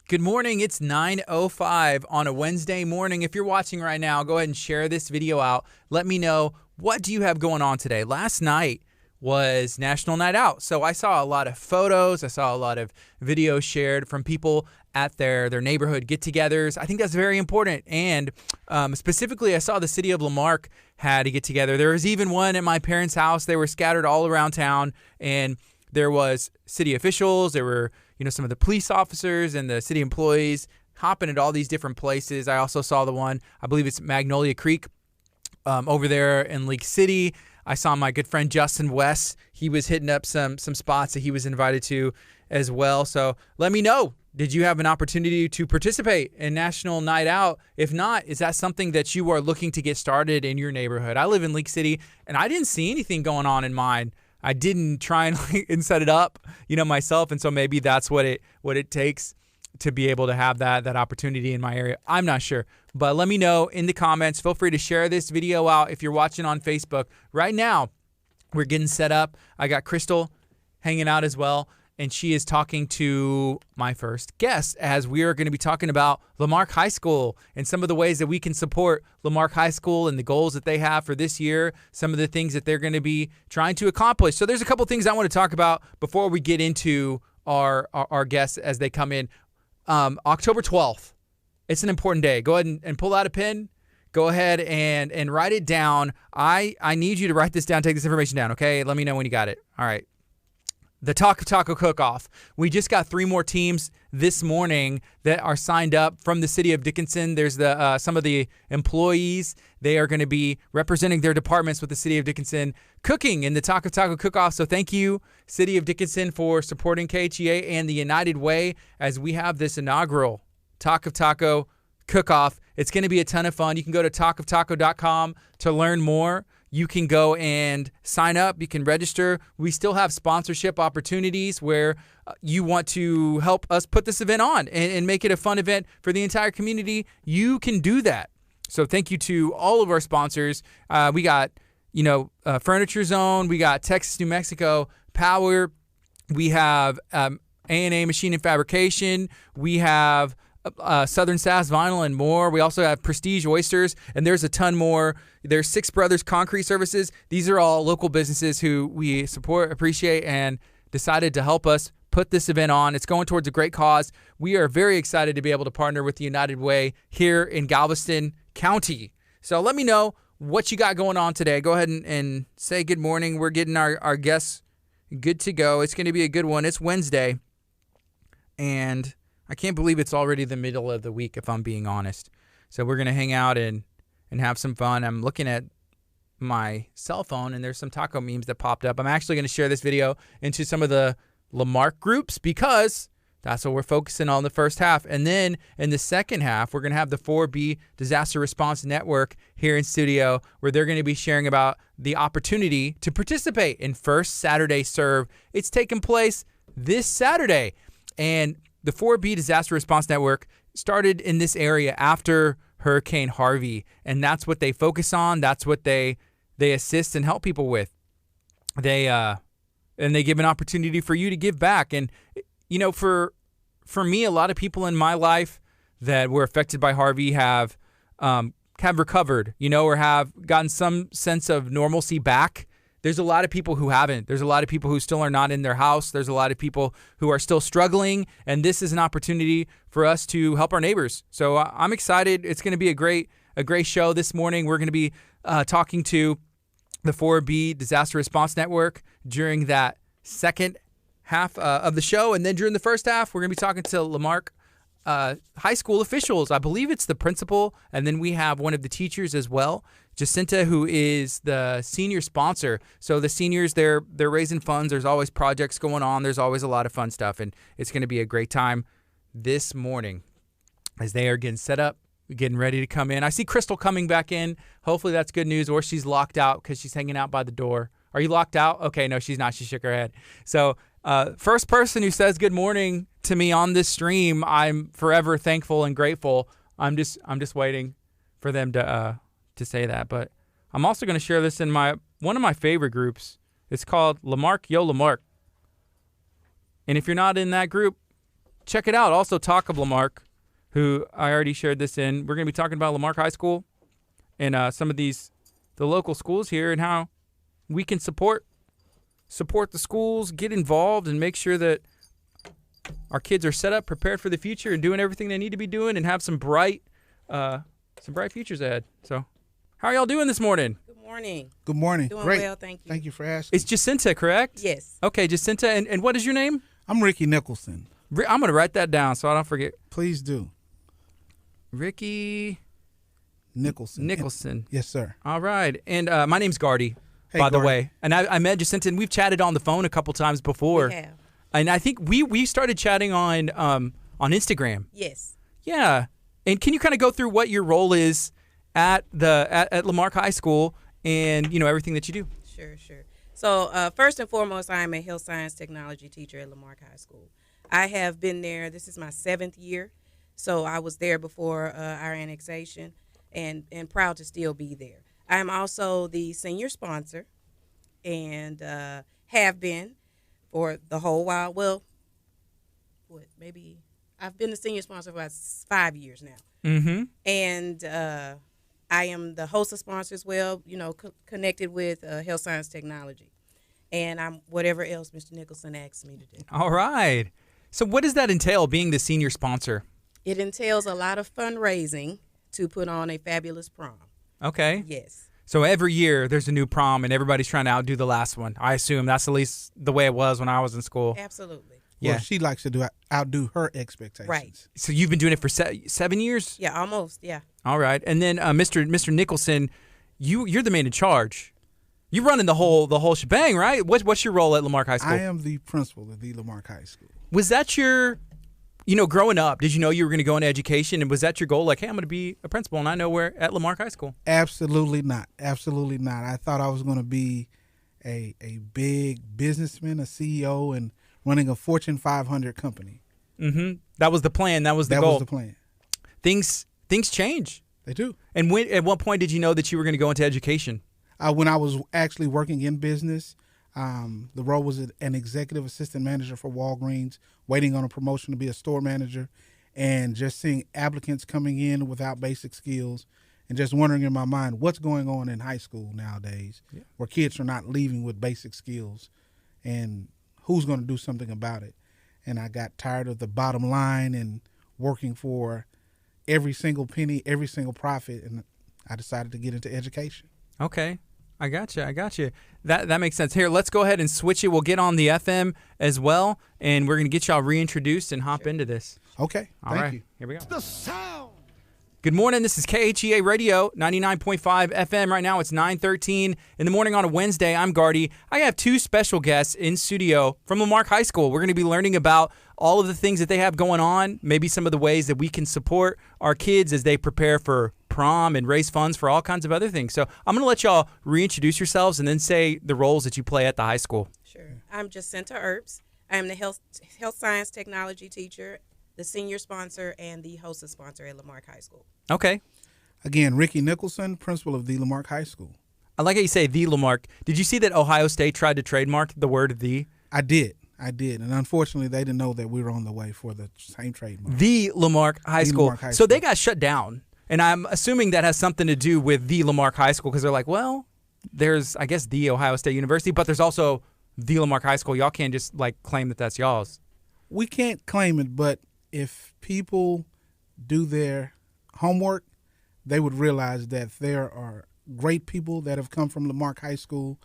Good morning. It's 9:05 on a Wednesday morning. If you're watching right now, go ahead and share this video out. Let me know, what do you have going on today? Last night was National Night Out. So I saw a lot of photos. I saw a lot of videos shared from people at their neighborhood get-togethers. I think that's very important. And specifically, I saw the city of Lamarck had a get-together. There was even one at my parents' house. They were scattered all around town, and there was city officials. There were some of the police officers and the city employees hopping at all these different places. I also saw the one, I believe it's Magnolia Creek, over there in League City. I saw my good friend Justin West. He was hitting up some spots that he was invited to as well. So let me know, did you have an opportunity to participate in National Night Out? If not, is that something that you are looking to get started in your neighborhood? I live in League City, and I didn't see anything going on in mine. I didn't try and set it up, myself, and so maybe that's what it takes to be able to have that opportunity in my area. I'm not sure, but let me know in the comments. Feel free to share this video out if you're watching on Facebook. Right now, we're getting set up. I got Crystal hanging out as well, and she is talking to my first guest as we are going to be talking about Lamarck High School and some of the ways that we can support Lamarck High School and the goals that they have for this year, some of the things that they're going to be trying to accomplish. So there's a couple things I want to talk about before we get into our guests as they come in. October 12th, it's an important day. Go ahead and pull out a pen. Go ahead and write it down. I need you to write this down, take this information down, okay? Let me know when you got it. All right. The Talk of Taco Cook-Off. We just got 3 more teams this morning that are signed up from the city of Dickinson. There's some of the employees. They are going to be representing their departments with the city of Dickinson cooking in the Talk of Taco Cook-Off. So thank you, city of Dickinson, for supporting KHEA and the United Way as we have this inaugural Talk of Taco Cook-Off. It's going to be a ton of fun. You can go to talkoftaco.com to learn more. You can go and sign up. You can register. We still have sponsorship opportunities where you want to help us put this event on and make it a fun event for the entire community. You can do that. So thank you to all of our sponsors. We got, Furniture Zone. We got Texas, New Mexico Power. We have A&A Machine and Fabrication. We have Southern Sass Vinyl and more. We also have Prestige Oysters, and there's a ton more. There's Six Brothers Concrete Services. These are all local businesses who we support, appreciate, and decided to help us put this event on. It's going towards a great cause. We are very excited to be able to partner with the United Way here in Galveston County. So let me know what you got going on today. Go ahead and say good morning. We're getting our guests good to go. It's going to be a good one. It's Wednesday, and I can't believe it's already the middle of the week, if I'm being honest. So we're going to hang out and have some fun. I'm looking at my cell phone, and there's some taco memes that popped up. I'm actually going to share this video into some of the Lamarck groups because that's what we're focusing on the first half. And then in the second half, we're going to have the 4B Disaster Response Network here in studio, where they're going to be sharing about the opportunity to participate in First Saturday Serve. It's taking place this Saturday. And the 4B Disaster Response Network started in this area after Hurricane Harvey, and that's what they focus on. That's what they assist and help people with. They give an opportunity for you to give back. And for me, a lot of people in my life that were affected by Harvey have recovered, or have gotten some sense of normalcy back. There's a lot of people who haven't. There's a lot of people who still are not in their house. There's a lot of people who are still struggling, and this is an opportunity for us to help our neighbors. So I'm excited. It's going to be a great show this morning. We're going to be talking to the 4B Disaster Response Network during that second half of the show, and then during the first half, we're going to be talking to Lamarck high school officials. I believe it's the principal, and then we have one of the teachers as well, Jacinta, who is the senior sponsor. So the seniors, they're raising funds. There's always projects going on. There's always a lot of fun stuff, and it's going to be a great time this morning as they are getting set up, getting ready to come in. I see Crystal coming back in. Hopefully that's good news, or she's locked out because she's hanging out by the door. Are you locked out? Okay, no, she's not. She shook her head. So first person who says good morning to me on this stream, I'm forever thankful and grateful. I'm just waiting for them to say that. But I'm also going to share this in one of my favorite groups. It's called Lamarck Yo Lamarck. And if you're not in that group, check it out. Also, talk of Lamarck, who I already shared this in. We're going to be talking about Lamarck High School and some of the local schools here and how we can support the schools, get involved, and make sure that our kids are set up, prepared for the future, and doing everything they need to be doing, and have some bright futures ahead. So, how are y'all doing this morning? Good morning. Good morning. Doing Great. well, thank you. Thank you for asking. It's Jacinta, correct? Yes. Okay, Jacinta, and what is your name? I'm Ricky Nicholson. I'm going to write that down so I don't forget. Please do. Ricky Nicholson. Yes, sir. All right. And my name's Gardy, Hey, by the Gardy. way. And I met Jacinta, and we've chatted on the phone a couple times before. We have. And I think we started chatting on Instagram. Yes. Yeah. And can you kind of go through what your role is at Lamarck High School and, everything that you do? Sure. So first and foremost, I am a health science technology teacher at Lamarck High School. I have been there. This is my 7th year. So I was there before our annexation and proud to still be there. I am also the senior sponsor and have been for the whole while. Well, maybe I've been the senior sponsor for about 5 years now. Mm-hmm. And I am the host of sponsors, connected with health science technology. And I'm whatever else Mr. Nicholson asks me to do. All right. So what does that entail, being the senior sponsor? It entails a lot of fundraising to put on a fabulous prom. Okay. Yes. So every year there's a new prom, and everybody's trying to outdo the last one. I assume that's at least the way it was when I was in school. Absolutely. Yeah. Well, she likes to outdo her expectations. Right. So you've been doing it for 7 years? Yeah, almost. Yeah. All right. And then Mr. Nicholson, you're the man in charge. You're running the whole shebang, right? What's your role at Lamarck High School? I am the principal of the Lamarck High School. Was that your, growing up, did you know you were going to go into education? And was that your goal? Like, hey, I'm going to be a principal, and I know we're at Lamarck High School. Absolutely not. Absolutely not. I thought I was going to be a big businessman, a CEO, and running a Fortune 500 company. Mm-hmm. That was the plan. That was the goal. That was the plan. Things change. They do. And at what point did you know that you were going to go into education? When I was actually working in business, the role was an executive assistant manager for Walgreens, waiting on a promotion to be a store manager, and just seeing applicants coming in without basic skills and just wondering in my mind what's going on in high school nowadays, where kids are not leaving with basic skills, and who's going to do something about it. And I got tired of the bottom line and working for every single penny, every single profit, and I decided to get into education. Okay. I got you. That makes sense. Here, let's go ahead and switch it. We'll get on the FM as well, and we're going to get y'all reintroduced and hop into this. Okay. Thank you. Here we go. The sound. Good morning. This is KHEA Radio, 99.5 FM. Right now it's 9:13 in the morning on a Wednesday. I'm Gardy. I have 2 special guests in studio from Lamarck High School. We're going to be learning about all of the things that they have going on, maybe some of the ways that we can support our kids as they prepare for prom and raise funds for all kinds of other things. So I'm going to let y'all reintroduce yourselves and then say the roles that you play at the high school. Sure. I'm Jacinta Earps. I am the health science technology teacher, the senior sponsor, and the hostess sponsor at Lamarck High School. Okay. Again, Ricky Nicholson, principal of the Lamarck High School. I like how you say the Lamarck. Did you see that Ohio State tried to trademark the word the? I did. And unfortunately, they didn't know that we were on the way for the same trademark. The Lamarck High School. Lamarck High So School. they got shut down. And I'm assuming that has something to do with the Lamarck High School because they're like, well, there's, I guess, the Ohio State University, but there's also the Lamarck High School. Y'all can't just, claim that that's y'all's. We can't claim it, but if people do their homework, they would realize that there are great people that have come from Lamarck High School,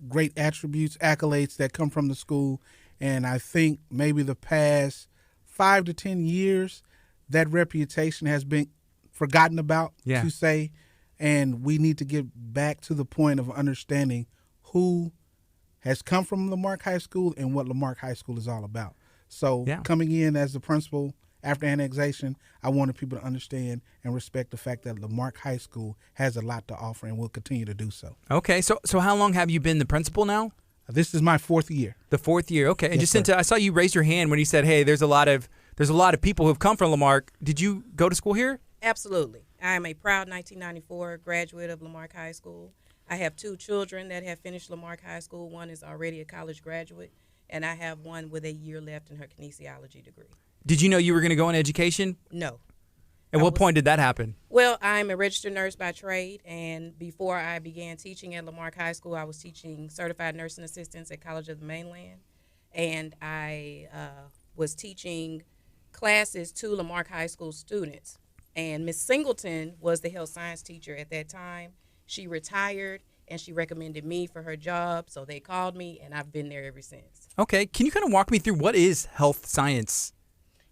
great attributes, accolades that come from the school. And I think maybe the past 5 to 10 years, that reputation has been forgotten about, to say, and we need to get back to the point of understanding who has come from Lamarck High School and what Lamarck High School is all about. So coming in as the principal after annexation, I wanted people to understand and respect the fact that Lamarck High School has a lot to offer and will continue to do so. Okay, so how long have you been the principal now? This is my 4th year. The 4th year, okay. And Yes, Jacinta, I saw you raise your hand when you said, hey, there's a lot of people who have come from Lamarck. Did you go to school here? Absolutely. I am a proud 1994 graduate of Lamarck High School. I have 2 children that have finished Lamarck High School. One is already a college graduate, and I have one with a year left in her kinesiology degree. Did you know you were going to go into education? No. At what point did that happen? Well, I'm a registered nurse by trade, and before I began teaching at Lamarck High School, I was teaching certified nursing assistants at College of the Mainland, and I was teaching classes to Lamarck High School students. And Miss Singleton was the health science teacher at that time. She retired, and she recommended me for her job, so they called me, and I've been there ever since. Okay, can you kind of walk me through what is health science?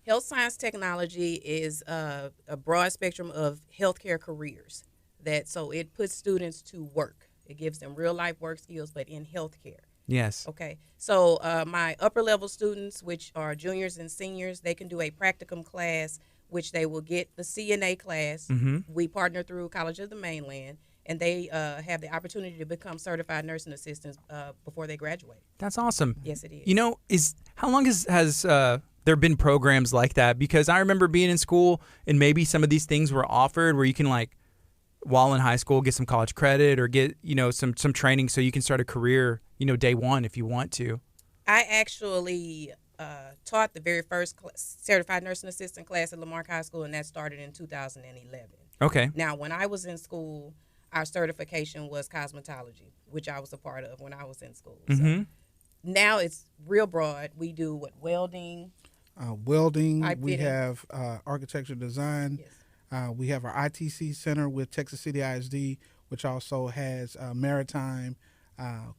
Health science technology is a broad spectrum of healthcare careers. So it puts students to work. It gives them real life work skills, but in healthcare. Yes. Okay. So my upper level students, which are juniors and seniors, they can do a practicum class, which they will get the CNA class. Mm-hmm. We partner through College of the Mainland, and they have the opportunity to become certified nursing assistants before they graduate. That's awesome. Yes, it is. You know, how long has there been programs like that? Because I remember being in school and maybe some of these things were offered where you can, like, while in high school, get some college credit or get, some training so you can start a career, day one if you want to. I actually taught the very first certified nursing assistant class at Lamarck High School, and that started in 2011. Okay. Now, when I was in school, our certification was cosmetology, which I was a part of when I was in school. Mm-hmm. So now it's real broad. We do welding. We have architecture design. Yes. We have our ITC center with Texas City ISD, which also has maritime,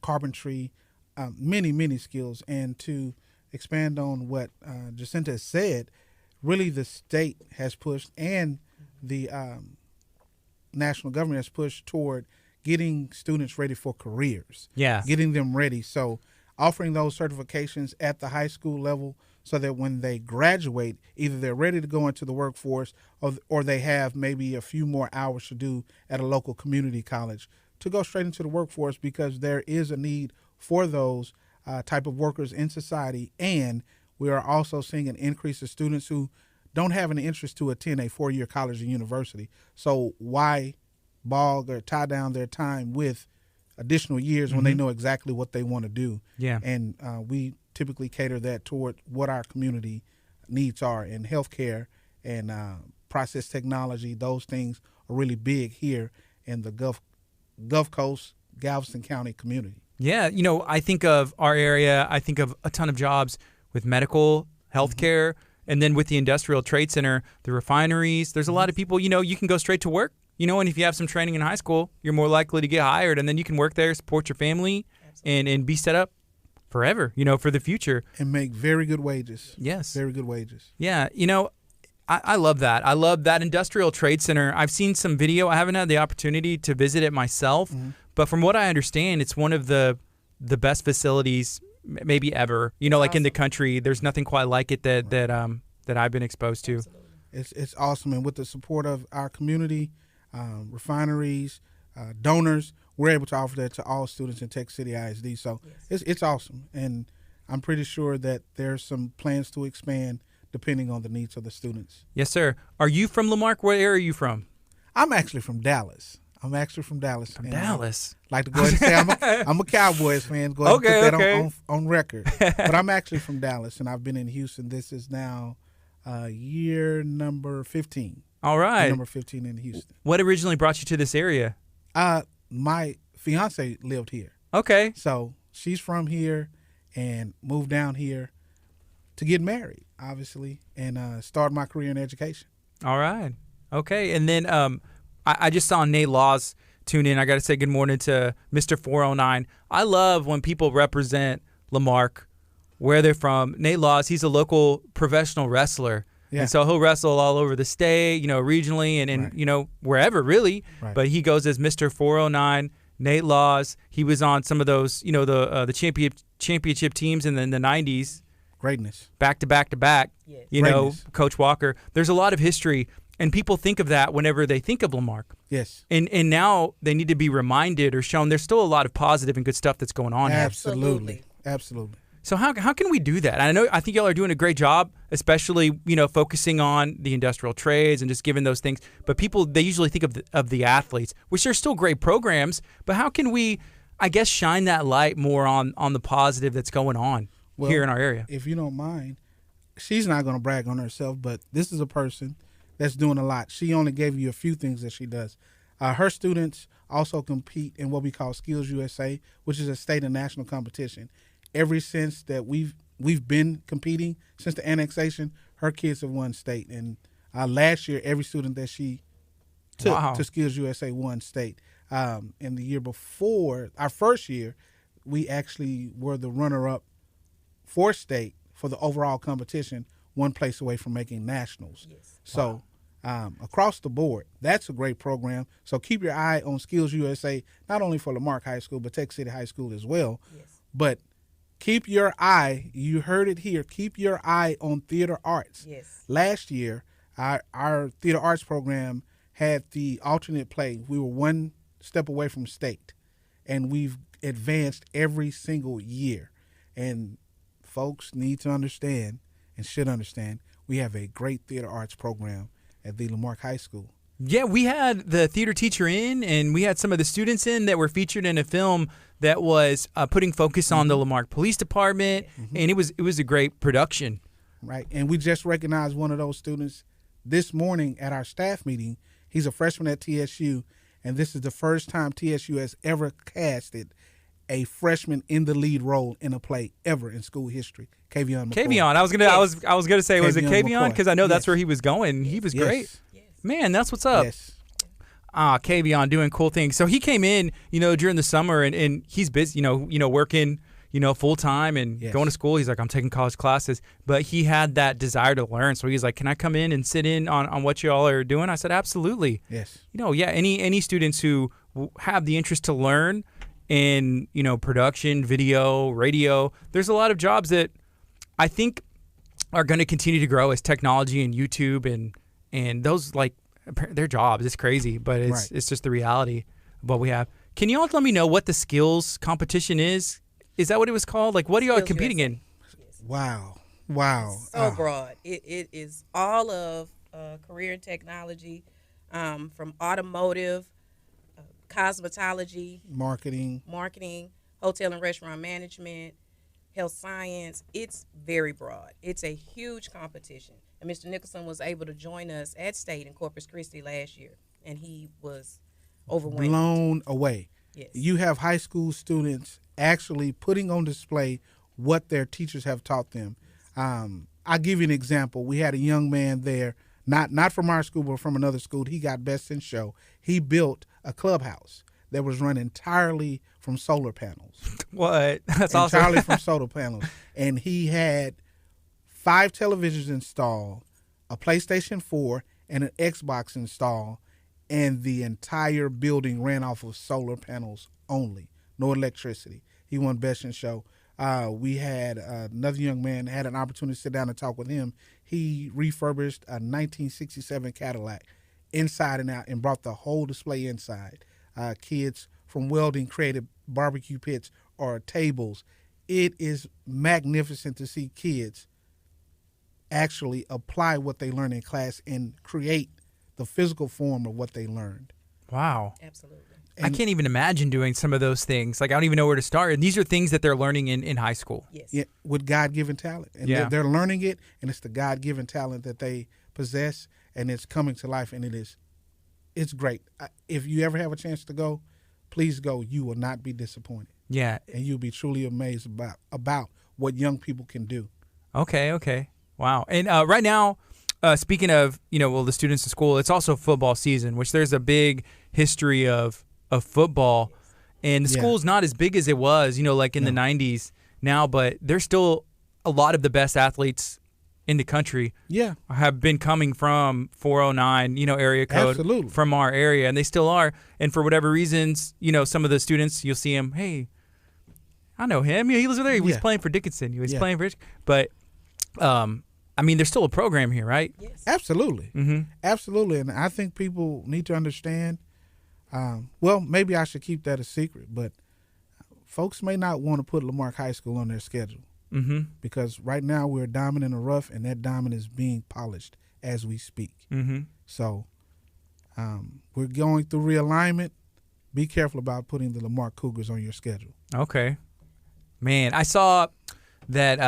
carpentry, many skills. And to expand on what Jacinta said, really the state has pushed and the national government has pushed toward getting students ready for careers. Yeah. Getting them ready. So offering those certifications at the high school level so that when they graduate, either they're ready to go into the workforce or they have maybe a few more hours to do at a local community college to go straight into the workforce, because there is a need for those type of workers in society. And we are also seeing an increase of students who don't have an interest to attend a four-year college or university. So why bog or tie down their time with additional years when they know exactly what they want to do? Yeah. And we typically cater that toward what our community needs are in healthcare and process technology. Those things are really big here in the Gulf Coast, Galveston County community. Yeah. I think of our area, I think of a ton of jobs with medical, healthcare, and then with the industrial trade center, the refineries. There's a lot of people, you can go straight to work. And if you have some training in high school, you're more likely to get hired, and then you can work there, support your family, and be set up forever, for the future. And make very good wages. Yes. Very good wages. Yeah. I love that. I love that industrial trade center. I've seen some video. I haven't had the opportunity to visit it myself, but from what I understand, it's one of the best facilities maybe ever, like in the country. There's nothing quite like it that I've been exposed to. Absolutely. It's awesome. And with the support of our community, refineries, donors, we're able to offer that to all students in Texas City ISD. So it's awesome. And I'm pretty sure that there's some plans to expand depending on the needs of the students. Yes, sir. Are you from Lamarck? Where area are you from? I'm actually from Dallas. From Dallas. From Dallas. I'd like to go ahead and say I'm a Cowboys fan. Go ahead and put that on record. But I'm actually from Dallas, and I've been in Houston. This is now year number 15. All right. Number 15 in Houston. What originally brought you to this area? My fiance lived here. Okay. So she's from here and moved down here to get married, obviously, and start my career in education. All right. Okay. And then I just saw Nate Laws tune in. I got to say good morning to Mr. 409. I love when people represent Lamarck, where they're from. Nate Laws, he's a local professional wrestler. Yeah. And so he'll wrestle all over the state, regionally and wherever really. Right. But he goes as Mr. 409, Nate Laws. He was on some of those, the championship teams in the 90s. Greatness. Back to back to back. Yes. Coach Walker. There's a lot of history, and people think of that whenever they think of Lamarck. Yes. And now they need to be reminded or shown there's still a lot of positive and good stuff that's going on Absolutely. here. Absolutely. So how can we do that? I think y'all are doing a great job, especially, focusing on the industrial trades and just giving those things. But people, they usually think of the athletes, which are still great programs. But how can we, shine that light more on the positive that's going on here in our area? If you don't mind, she's not going to brag on herself, but this is a person that's doing a lot. She only gave you a few things that she does. Her students also compete in what we call Skills USA, which is a state and national competition. Ever since that we've been competing since the annexation, her kids have won state. And last year, every student that she took to Skills USA won state. And the year before, our first year, we actually were the runner-up for state for the overall competition, one place away from making nationals. Yes. So across the board, that's a great program. So keep your eye on Skills USA, not only for Lamarck High School, but Tech City High School as well. Yes. But keep your eye, you heard it here, keep your eye on theater arts. Yes. Last year, our theater arts program had the alternate play. We were one step away from state, and we've advanced every single year. And folks need to understand and should understand we have a great theater arts program at the Lamarck High School. Yeah, we had the theater teacher in, and we had some of the students in that were featured in a film that was putting focus on the Lamarck Police Department, and it was a great production. Right, and we just recognized one of those students this morning at our staff meeting. He's a freshman at TSU, and this is the first time TSU has ever casted a freshman in the lead role in a play ever in school history. Kavion McCoy. Kavion, I was gonna say, was it Kavion? Because I know that's where he was going. He was great. Yes. Man, that's what's up. Yes. Kavion doing cool things. So he came in, during the summer, and he's busy, working, full time and going to school. He's like, I'm taking college classes, but he had that desire to learn. So he's like, can I come in and sit in on what you all are doing? I said, absolutely. Yes. Any students who have the interest to learn in, production, video, radio, there's a lot of jobs that I think are going to continue to grow as technology and YouTube and those, like, their jobs. It's crazy, but it's just the reality of what we have. Can you all let me know what the skills competition is? Is that what it was called? Like, what are y'all competing in? Wow. So broad. It is all of career and technology, from automotive, cosmetology, marketing, hotel and restaurant management, health science. It's very broad. It's a huge competition. And Mr. Nicholson was able to join us at State in Corpus Christi last year, and he was overwhelmed. Blown away. Yes. You have high school students actually putting on display what their teachers have taught them. I'll give you an example. We had a young man there, not from our school, but from another school. He got best in show. He built a clubhouse that was run entirely from solar panels. What? That's awesome. Entirely from solar panels. And he had 5 televisions installed, a PlayStation 4, and an Xbox installed, and the entire building ran off of solar panels only, no electricity. He won best in show. We had another young man, had an opportunity to sit down and talk with him. He refurbished a 1967 Cadillac inside and out and brought the whole display inside. Kids from welding created barbecue pits or tables. It is magnificent to see kids actually apply what they learn in class and create the physical form of what they learned. Wow. Absolutely. I can't even imagine doing some of those things. Like, I don't even know where to start. And these are things that they're learning in high school. Yes. Yeah, with God-given talent. And they're learning it, and it's the God-given talent that they possess, and it's coming to life, and it's great. If you ever have a chance to go, please go. You will not be disappointed. Yeah. And you'll be truly amazed about what young people can do. Okay. Wow. And right now, speaking of, the students in school, it's also football season, which there's a big history of football. And the school's not as big as it was, like in the 90s now, but there's still a lot of the best athletes in the country have been coming from 409, area code from our area, and they still are. And for whatever reasons, some of the students, you'll see him, hey, I know him. He was there. He was playing for Dickinson. He was playing for but there's still a program here, right? Yes. Absolutely. Mm-hmm. Absolutely. And I think people need to understand, maybe I should keep that a secret, but folks may not want to put Lamarck High School on their schedule. Mm-hmm. Because right now we're a diamond in the rough, and that diamond is being polished as we speak. Mm-hmm. So we're going through realignment. Be careful about putting the Lamarck Cougars on your schedule. Okay. Man, I saw that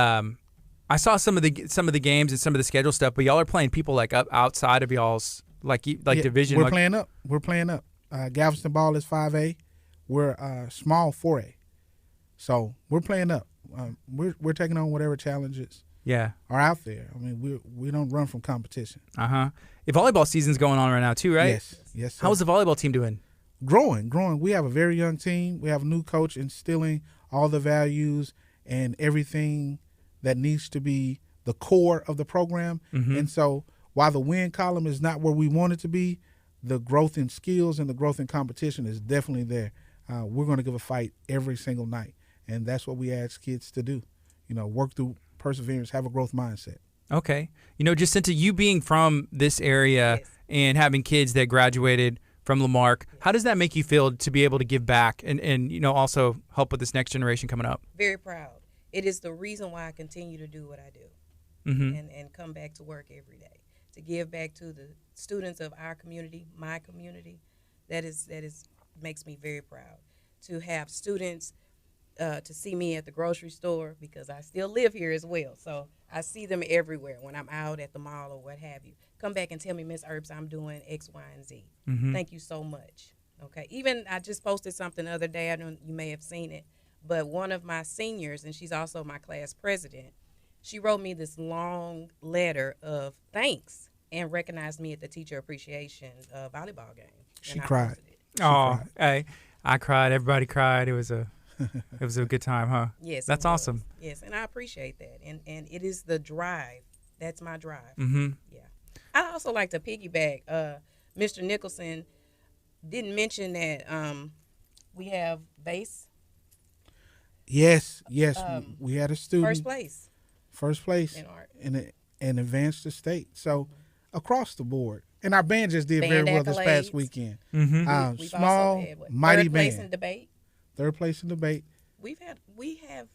I saw some of the games and some of the schedule stuff, but y'all are playing people like up outside of y'all's division. We're playing up. We're playing up. Galveston Ball is 5A. We're small 4A. So we're playing up. We're taking on whatever challenges are out there. I mean, we don't run from competition. The volleyball season's going on right now too, right? Yes. Sir. How's the volleyball team doing? Growing. We have a very young team. We have a new coach instilling all the values and everything that needs to be the core of the program. And so while the win column is not where we want it to be, the growth in skills and the growth in competition is definitely there. We're going to give a fight every single night, and that's what we ask kids to do. Work through perseverance, have a growth mindset. Okay. Jacinta, you being from this area and having kids that graduated from Lamarck, how does that make you feel to be able to give back and also help with this next generation coming up? Very proud. It is the reason why I continue to do what I do and come back to work every day, to give back to the students of our community, my community. That is makes me very proud. To have students to see me at the grocery store, because I still live here as well. So I see them everywhere when I'm out at the mall or what have you. Come back and tell me, Miss Earps, I'm doing X, Y, and Z. Thank you so much. Okay. Even I just posted something the other day. I don't. You may have seen it. But one of my seniors, and she's also my class president, she wrote me this long letter of thanks and recognized me at the teacher appreciation volleyball game. She cried. Hey, I cried. Everybody cried. It was a good time, huh? Yes. That's awesome. Yes, and I appreciate that. And it is the drive. That's my drive. Yeah. I also like to piggyback. Mr. Nicholson didn't mention that we have base. Yes. We had a student. First place in art. And advanced to state. So across the board. And our band just did very well this past weekend. We've Small, also had, mighty third band. Place in debate. Third place in debate. We have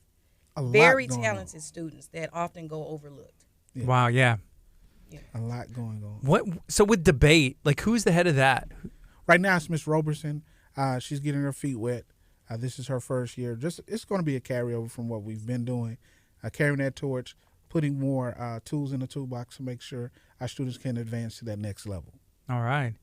a very talented students that often go overlooked. Yeah. Wow, yeah. A lot going on. What? So with debate, who's the head of that? Right now it's Miss Roberson. She's getting her feet wet. This is her first year. It's going to be a carryover from what we've been doing, carrying that torch, putting more tools in the toolbox to make sure our students can advance to that next level. All right.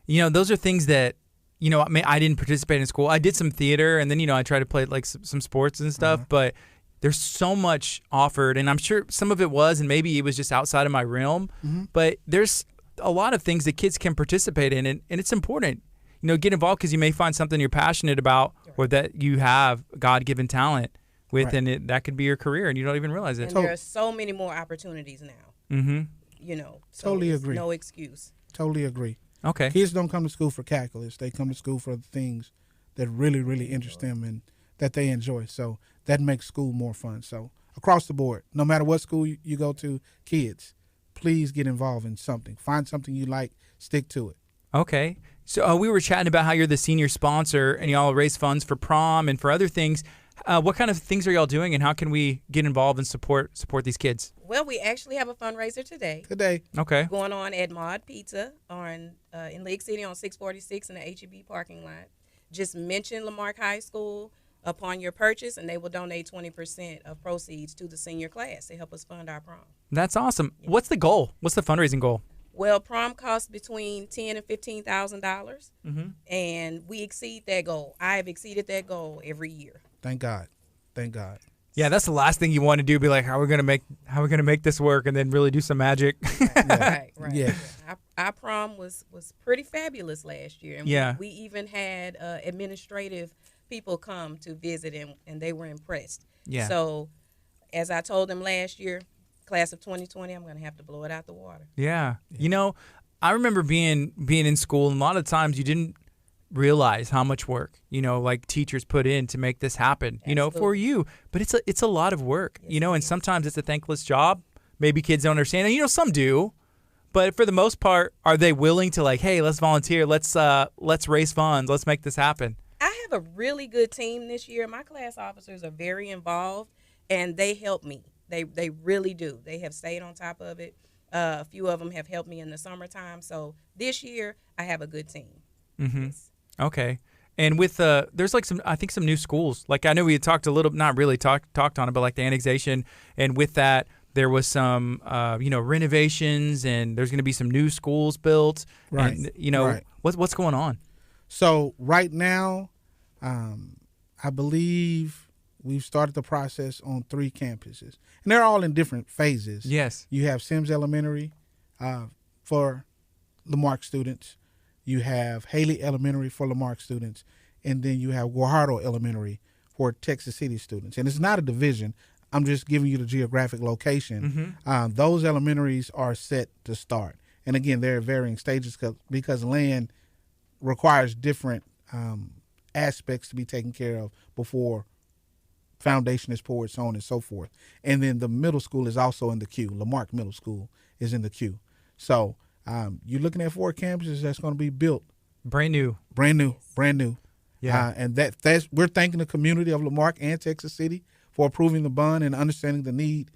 Those are things that, I didn't participate in school. I did some theater, and then, I tried to play some sports and stuff, but there's so much offered, and I'm sure some of it was, and maybe it was just outside of my realm, but there's a lot of things that kids can participate in, and it's important. Get involved because you may find something you're passionate about or that you have God-given talent with, and that could be your career, and you don't even realize it. And there are so many more opportunities now. So totally agree. No excuse. Totally agree. Okay. Kids don't come to school for calculus. They come to school for the things that really, really interest them and that they enjoy. So that makes school more fun. So across the board, no matter what school you go to, kids, please get involved in something. Find something you like, stick to it. Okay. So we were chatting about how you're the senior sponsor and y'all raise funds for prom and for other things. What kind of things are y'all doing, and how can we get involved and support these kids? Well, we actually have a fundraiser today. Okay. Going on at Mod Pizza in Lake City on 646 in the HEB parking lot. Just mention Lamarck High School upon your purchase, and they will donate 20% of proceeds to the senior class to help us fund our prom. That's awesome. Yeah. What's the goal? What's the fundraising goal? Well, prom costs between $10,000 and $15,000, and we exceed that goal. I have exceeded that goal every year. Thank God. Thank God. Yeah, that's the last thing you want to do. Be like, how are we gonna make this work, and then really do some magic. Right. Yeah. Our prom was pretty fabulous last year, and we even had administrative people come to visit, and they were impressed. Yeah. So, as I told them last year, class of 2020, I'm going to have to blow it out the water. Yeah. I remember being in school, and a lot of times you didn't realize how much work, teachers put in to make this happen, Absolutely. For you. But it's a lot of work, Yes, and sometimes it's a thankless job. Maybe kids don't understand, and some do. But for the most part, are they willing to hey, let's volunteer, let's raise funds, let's make this happen? I have a really good team this year. My class officers are very involved, and they help me. They really do. They have stayed on top of it. A few of them have helped me in the summertime. So this year, I have a good team. Yes. Okay. And with there's some new schools. I know we had talked a little, not really talked on it, but the annexation, and with that, there was some, renovations, and there's going to be some new schools built. Right. And, Right. what's going on? So right now, I believe we've started the process on 3 campuses, and they're all in different phases. Yes. You have Sims Elementary for Lamarck students. You have Haley Elementary for Lamarck students, and then you have Guajardo Elementary for Texas City students. And it's not a division. I'm just giving you the geographic location. Those elementaries are set to start. And again, they're at varying stages because land requires different aspects to be taken care of before foundation is poured, so on and so forth. And then the middle school is also in the queue. Lamarck Middle School is in the queue. So you're looking at 4 campuses that's going to be built. Brand new. Yeah. And that's we're thanking the community of Lamarck and Texas City for approving the bond and understanding the need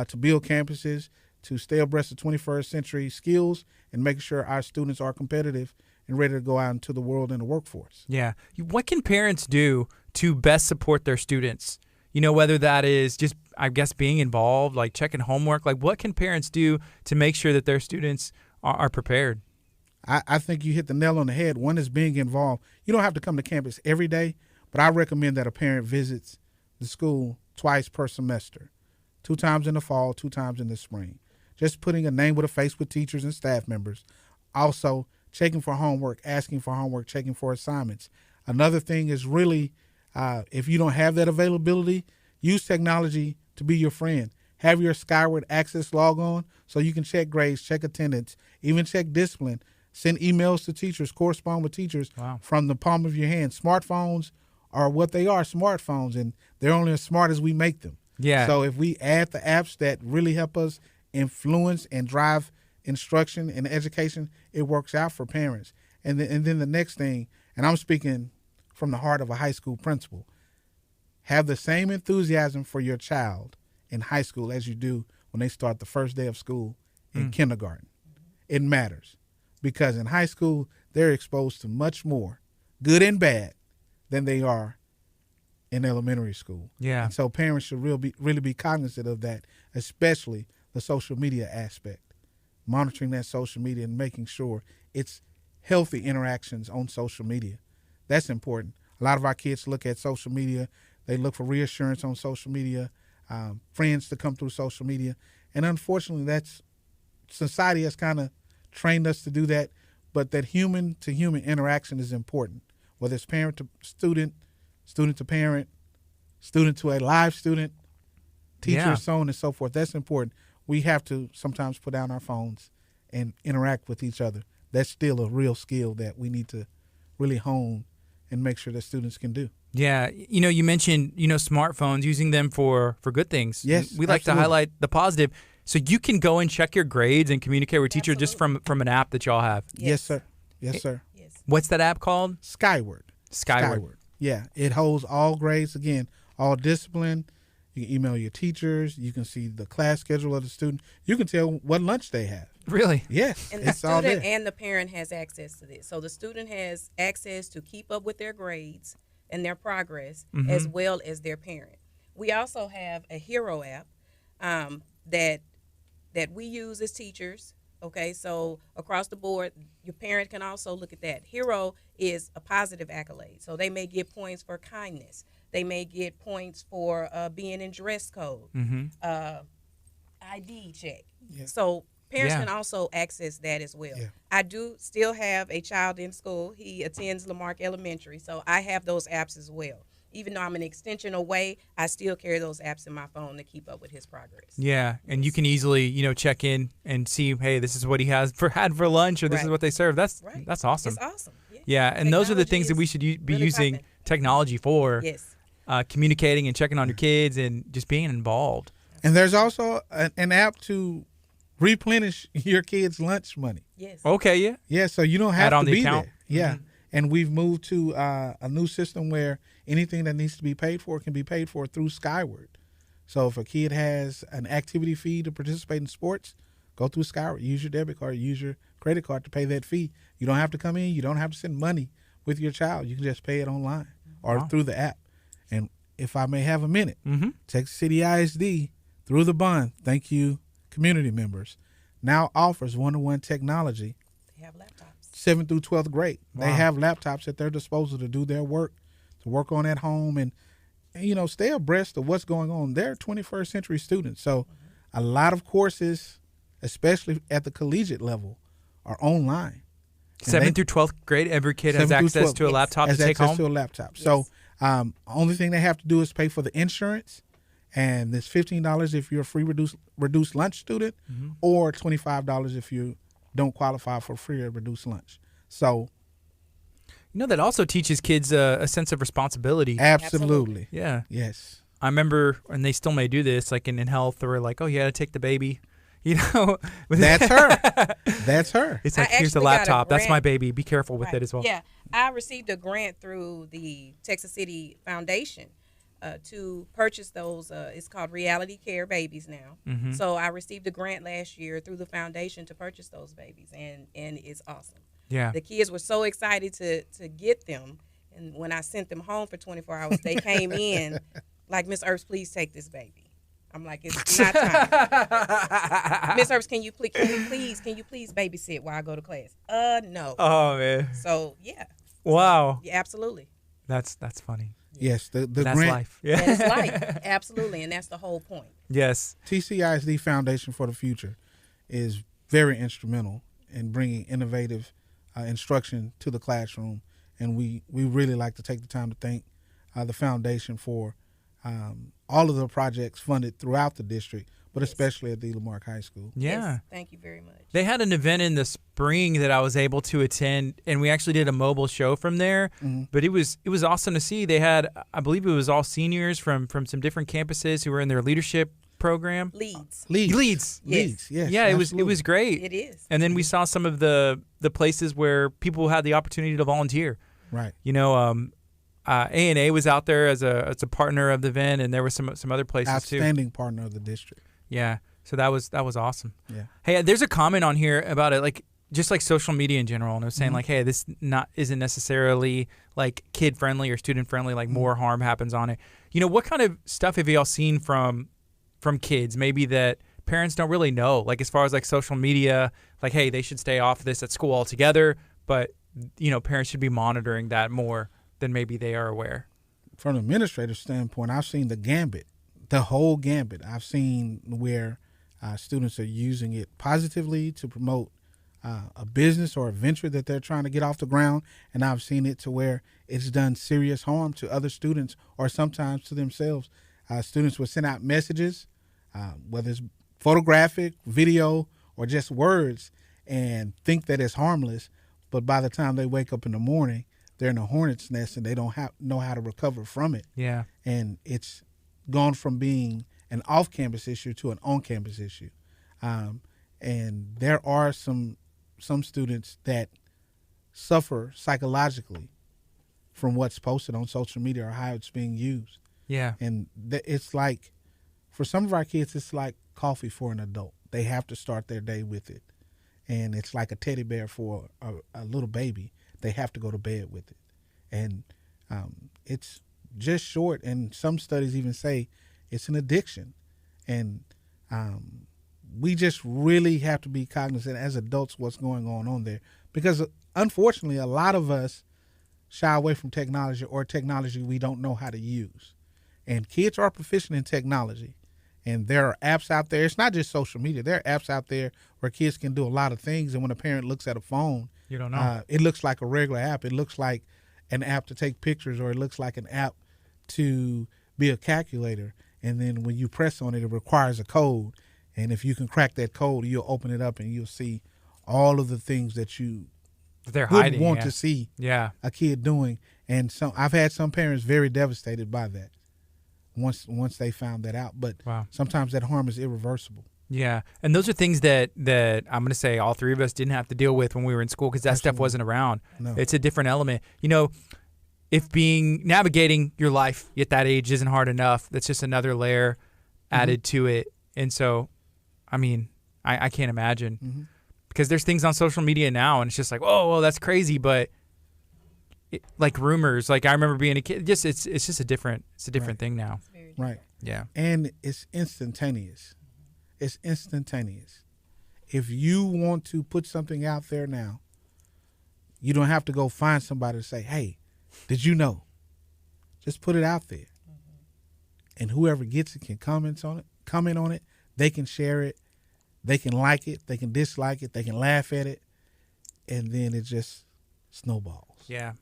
to build campuses, to stay abreast of 21st century skills, and making sure our students are competitive and ready to go out into the world and the workforce. Yeah. What can parents do to best support their students? Whether that is just, I guess, being involved, like checking homework. Like, what can parents do to make sure that their students are prepared? I think you hit the nail on the head. One is being involved. You don't have to come to campus every day, but I recommend that a parent visits the school twice per semester, 2 times in the fall, 2 times in the spring. Just putting a name with a face with teachers and staff members. Also, checking for homework, asking for homework, checking for assignments. Another thing is really, if you don't have that availability, use technology to be your friend. Have your Skyward Access log on so you can check grades, check attendance, even check discipline. Send emails to teachers, correspond with teachers from the palm of your hand. Smartphones are what they are, smartphones, and they're only as smart as we make them. Yeah. So if we add the apps that really help us influence and drive instruction and education, it works out for parents. And then the next thing, and I'm speaking from the heart of a high school principal, have the same enthusiasm for your child in high school as you do when they start the first day of school in kindergarten. It matters. Because in high school, they're exposed to much more, good and bad, than they are in elementary school. Yeah. And so parents should really be cognizant of that, especially the social media aspect, monitoring that social media and making sure it's healthy interactions on social media. That's important. A lot of our kids look at social media. They look for reassurance on social media, friends to come through social media. And unfortunately, society has kind of trained us to do that, but that human-to-human interaction is important, whether it's parent to student, student to parent, student to a live student, teacher, so on and so forth. That's important. We have to sometimes put down our phones and interact with each other. That's still a real skill that we need to really hone and make sure that students can do. Yeah. You mentioned, smartphones, using them for good things. Yes, we like absolutely. to highlight the positive. So you can go and check your grades and communicate with teachers just from an app that y'all have. Yes, sir. Yes, sir. Yes. What's that app called? Skyward. Yeah, it holds all grades, again, all discipline. You can email your teachers. You can see the class schedule of the student. You can tell what lunch they have. Really? Yes, And the it's all there. student and the parent has access to this. So the student has access to keep up with their grades and their progress, as well as their parent. We also have a Hero app that we use as teachers. Okay, so across the board, your parent can also look at that. Hero is a positive accolade. So they may get points for kindness. They may get points for being in dress code, ID check. Yeah. So parents can also access that as well. Yeah. I do still have a child in school. He attends Lamarck Elementary, so I have those apps as well. Even though I'm an extension away, I still carry those apps in my phone to keep up with his progress. Yeah, and you can easily, check in and see, hey, this is what he had for lunch, or this is what they serve. That's awesome. It's awesome. Yeah, and those are the things that we should be really using popping. technology for. Yes. Communicating and checking on your kids and just being involved. And there's also an app to replenish your kids' lunch money. Yes. Okay, yeah. Yeah, so you don't have Add on to the be account. there. Yeah. And we've moved to a new system where anything that needs to be paid for can be paid for through Skyward. So if a kid has an activity fee to participate in sports, go through Skyward. Use your debit card, use your credit card to pay that fee. You don't have to come in. You don't have to send money with your child. You can just pay it online or through the app. And if I may have a minute, Texas City ISD through the bond, thank you, community members, now offers one-to-one technology. They have laptops. 7th through 12th grade. Wow. They have laptops at their disposal to do their work, to work on at home, and stay abreast of what's going on. They're 21st century students. So a lot of courses, especially at the collegiate level, are online. 7th through 12th grade, every kid has access to a laptop to take home? To a laptop. Yes. So only thing they have to do is pay for the insurance, and it's $15 if you're a free reduced lunch student, or $25 if you don't qualify for free or reduced lunch. So that also teaches kids a sense of responsibility. absolutely. Yeah. Yes. I remember, and they still may do this, like in health, or like, oh, you got to take the baby. That's her. That's her. It's like, I here's the actually got a laptop. That's my grant. baby. Be careful with Right. it as well. Yeah, I received a grant through the Texas City Foundation to purchase those. It's called Reality Care Babies now. Mm-hmm. So I received a grant last year through the foundation to purchase those babies, and it's awesome. Yeah. The kids were so excited to get them, and when I sent them home for 24 hours, they came in like, Miss Earps, please take this baby. I'm like, it's not time. Miss Earps, can you please babysit while I go to class? No. Oh, man. So yeah. Wow. Yeah, absolutely. That's funny. Yes. The That's grant, life. Yeah. That is life. Absolutely, and that's the whole point. Yes. TCISD Foundation for the Future is very instrumental in bringing innovative instruction to the classroom, and we really like to take the time to thank the foundation for all of the projects funded throughout the district, but especially at the Lamarck High School. Yeah. Yes, thank you very much. They had an event in the spring that I was able to attend, and we actually did a mobile show from there. Mm-hmm. But it was awesome to see. They had, I believe it was all seniors from some different campuses who were in their leadership program. Leads. Leads. Yes. Yes. Yeah, it was absolutely. great. It is. And then we saw some of the places where people had the opportunity to volunteer. Right. A&A was out there as a partner of the event, and there were some other places too. Outstanding partner of the district. Yeah, so that was awesome. Yeah. Hey, there's a comment on here about it, like just like social media in general, and it was saying Mm-hmm. like, hey, this isn't necessarily like kid friendly or student friendly. Like more harm happens on it. What kind of stuff have y'all seen from kids? Maybe that parents don't really know, like as far as like social media, like hey, they should stay off this at school altogether, but parents should be monitoring that more than maybe they are aware. From an administrative standpoint, I've seen the gambit, the whole gambit. I've seen where students are using it positively to promote a business or a venture that they're trying to get off the ground, and I've seen it to where it's done serious harm to other students or sometimes to themselves. Students will send out messages, whether it's photographic, video, or just words, and think that it's harmless, but by the time they wake up in the morning, they're in a hornet's nest and they don't know how to recover from it. Yeah. And it's gone from being an off-campus issue to an on-campus issue. And there are some students that suffer psychologically from what's posted on social media or how it's being used. Yeah. And it's like, for some of our kids, it's like coffee for an adult. They have to start their day with it. And it's like a teddy bear for a little baby. They have to go to bed with it. And it's just short. And some studies even say it's an addiction. And we just really have to be cognizant as adults what's going on there. Because unfortunately, a lot of us shy away from technology or technology we don't know how to use. And kids are proficient in technology. And there are apps out there. It's not just social media. There are apps out there where kids can do a lot of things. And when a parent looks at a phone, You don't know. it looks like a regular app. It looks like an app to take pictures, or it looks like an app to be a calculator. And then when you press on it, it requires a code. And if you can crack that code, you'll open it up and you'll see all of the things that you They're wouldn't hiding. want Yeah. to see Yeah. a kid doing. And so I've had some parents very devastated by that once they found that out. But Wow. sometimes that harm is irreversible. Yeah, and those are things that I'm going to say all three of us didn't have to deal with when we were in school because that stuff Absolutely. wasn't around. No. It's a different element. If navigating your life at that age isn't hard enough, that's just another layer added to it. And so, I mean, I can't imagine because there's things on social media now, and it's just like, oh, well, that's crazy, but like rumors. Like I remember being a kid. It's just a different Right. thing now. It's very Right. Yeah. And it's instantaneous. It's instantaneous. If you want to put something out there now, you don't have to go find somebody to say, hey, did you know? Just put it out there. And whoever gets it can comment on it. They can share it. They can like it. They can dislike it. They can laugh at it. And then it just snowballs. Yeah.